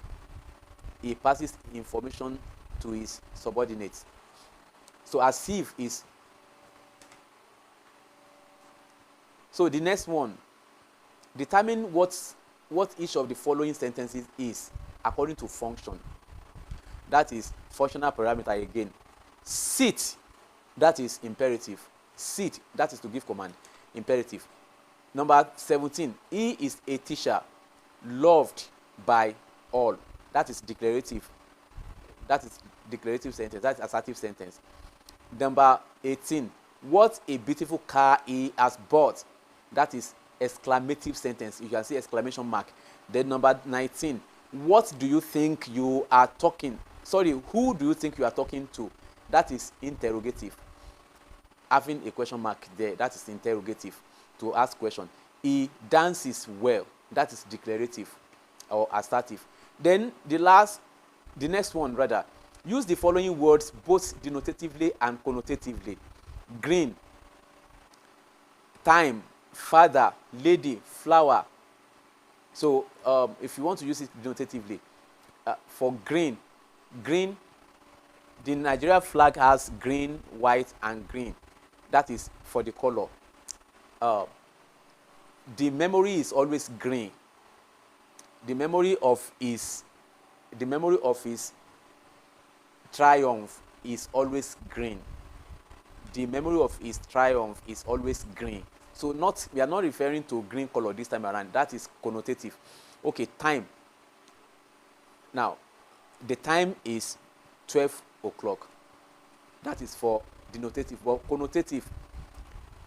He passes information to his subordinates. So as if is. So the next one, determine what each of the following sentences is according to function. That is functional parameter again. Sit, that is imperative. Sit, that is to give command. Imperative. Number 17, he is a teacher loved by all. That is declarative. That is declarative sentence. That is assertive sentence. Number 18, what a beautiful car he has bought. That is exclamative sentence. You can see exclamation mark. Then number 19, what do you think you are talking? Sorry, who do you think you are talking to? That is interrogative. Having a question mark there, that is interrogative, to ask question. He dances well. That is declarative or assertive. Then the next one rather, use the following words both denotatively and connotatively. Green, time, father, lady, flower. So if you want to use it denotatively, for green, the Nigeria flag has green, white, and green. That is for the color. The memory is always green. The memory of his triumph is always green. The memory of his triumph is always green. So we are not referring to green color this time around. That is connotative. Okay, time. Now, the time is 12 o'clock. That is for denotative. But connotative.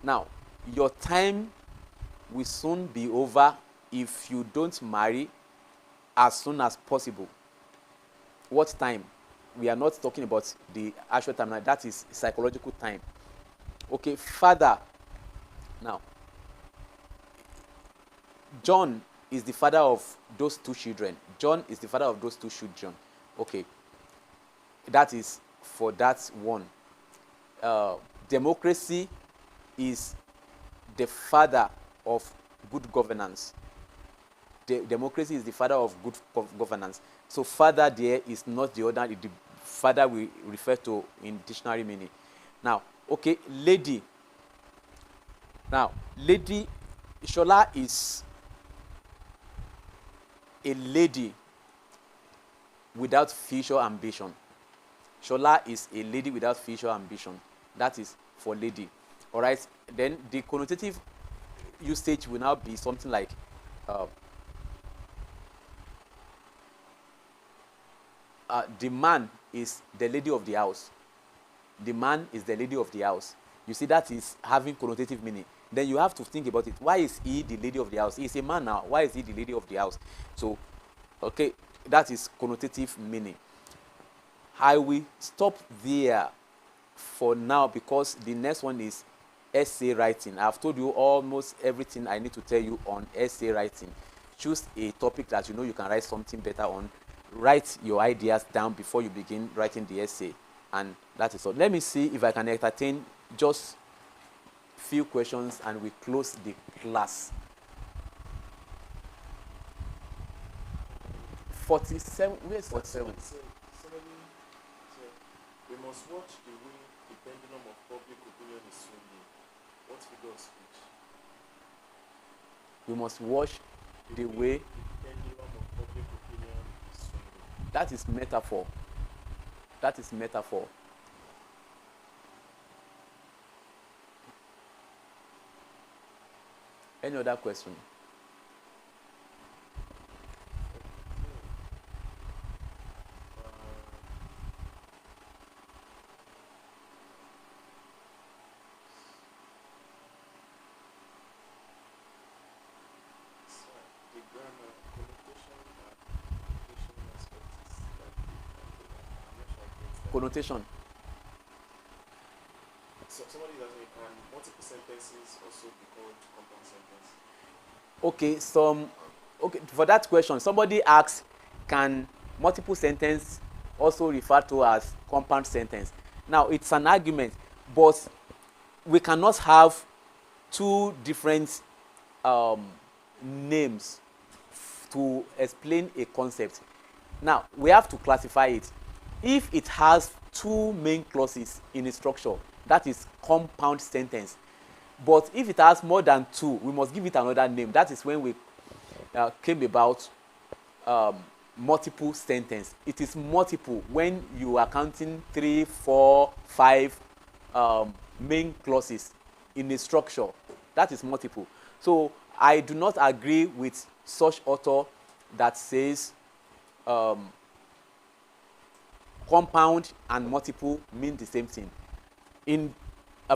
Now, your time will soon be over if you don't marry as soon as possible. What time? We are not talking about the actual time. That is psychological time. Okay, father. Now, John is the father of those two children. John is the father of those two children. Okay, that is for that one. Democracy is the father of good governance. Democracy is the father of good governance. So father there is not the other, the father we refer to in dictionary meaning. Now, okay, lady. Now, lady, Shola is a lady without future ambition. Shola is a lady without future ambition. That is for lady. All right. Then the connotative usage will now be something like the man is the lady of the house. The man is the lady of the house. You see, that is having connotative meaning. Then you have to think about it. Why is he the lady of the house? He's a man now. Why is he the lady of the house? So, okay, that is connotative meaning. I will stop there for now because the next one is essay writing. I've told you almost everything I need to tell you on essay writing. Choose a topic that you know you can write something better on. Write your ideas down before you begin writing the essay. And that is all. Let me see if I can entertain just few questions and we close the class. 47, where's 47? We must watch the way the pendulum of public opinion is swinging. What figure of speech? We must watch the way. The pendulum of public opinion is swinging. That is metaphor. That is metaphor. Any other question? The grammar, connotation, application aspect is like I'm not sure I get that. Connotation. So somebody is asking, can multiple sentences also be called compound sentence? Okay, for that question, somebody asks, can multiple sentence also refer to as compound sentence? Now, it's an argument, but we cannot have two different names to explain a concept. Now, we have to classify it. If it has two main clauses in a structure, that is compound sentence. But if it has more than two, we must give it another name. That is when we came about multiple sentence. It is multiple when you are counting 3, 4, 5 main clauses in a structure. That is multiple. So I do not agree with such author that says compound and multiple mean the same thing.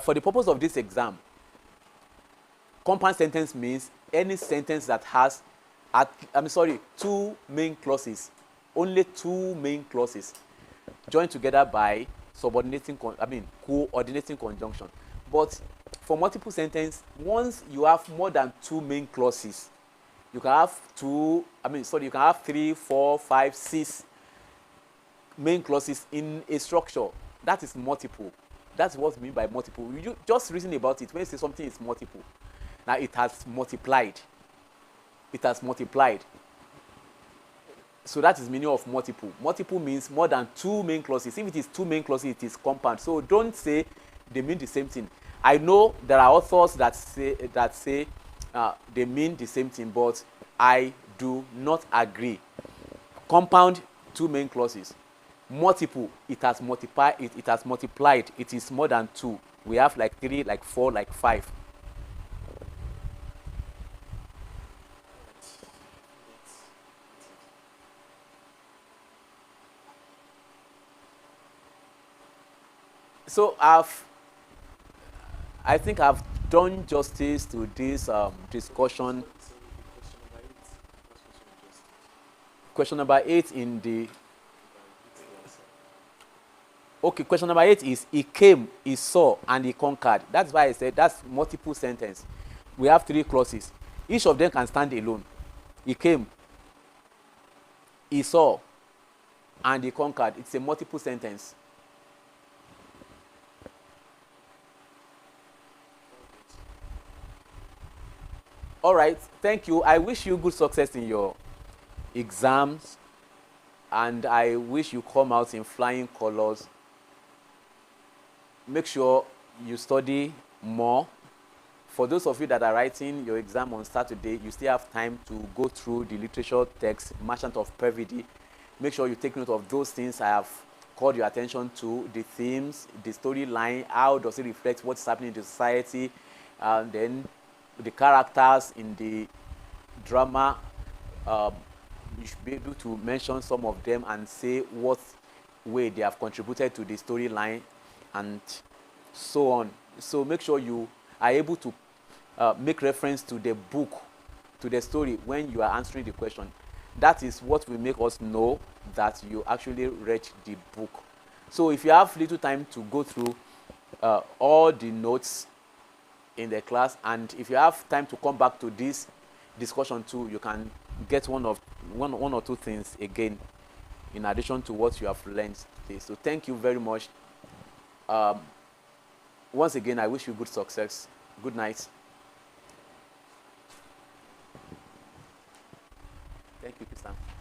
For the purpose of this exam, compound sentence means any sentence that has, two main clauses, only two main clauses, joined together by coordinating conjunction. But for multiple sentence, once you have more than two main clauses, you can have you can have 3, 4, 5, 6 main clauses in a structure. That is multiple. That's what we mean by multiple. You just reason about it. When you say something is multiple, now it has multiplied. It has multiplied. So that is the meaning of multiple. Multiple means more than two main clauses. If it is two main clauses, it is compound. So don't say they mean the same thing. I know there are authors that say they mean the same thing, but I do not agree. Compound, two main clauses. Multiple, it has multiplied. It has multiplied. It is more than two. We have like 3, like 4, like 5. So I think I've done justice to this discussion. Question number 8 in the. Okay, question number 8 is he came, he saw, and he conquered. That's why I said that's multiple sentence. We have 3 clauses. Each of them can stand alone. He came, he saw, and he conquered. It's a multiple sentence. All right, thank you. I wish you good success in your exams, and I wish you come out in flying colors. Make sure you study more. For those of you that are writing your exam on Saturday, you still have time to go through the literature text, Merchant of Perfidy. Make sure you take note of those things I have called your attention to, the themes, the storyline, how does it reflect what's happening in the society, and then the characters in the drama, you should be able to mention some of them and say what way they have contributed to the storyline and so on. So make sure you are able to make reference to the book, to the story when you are answering the question. That is what will make us know that you actually read the book. So if you have little time to go through all the notes in the class, and if you have time to come back to this discussion too, you can get one or two things again in addition to what you have learned today. So thank you very much. Once again, I wish you good success. Good night. Thank you, Christian.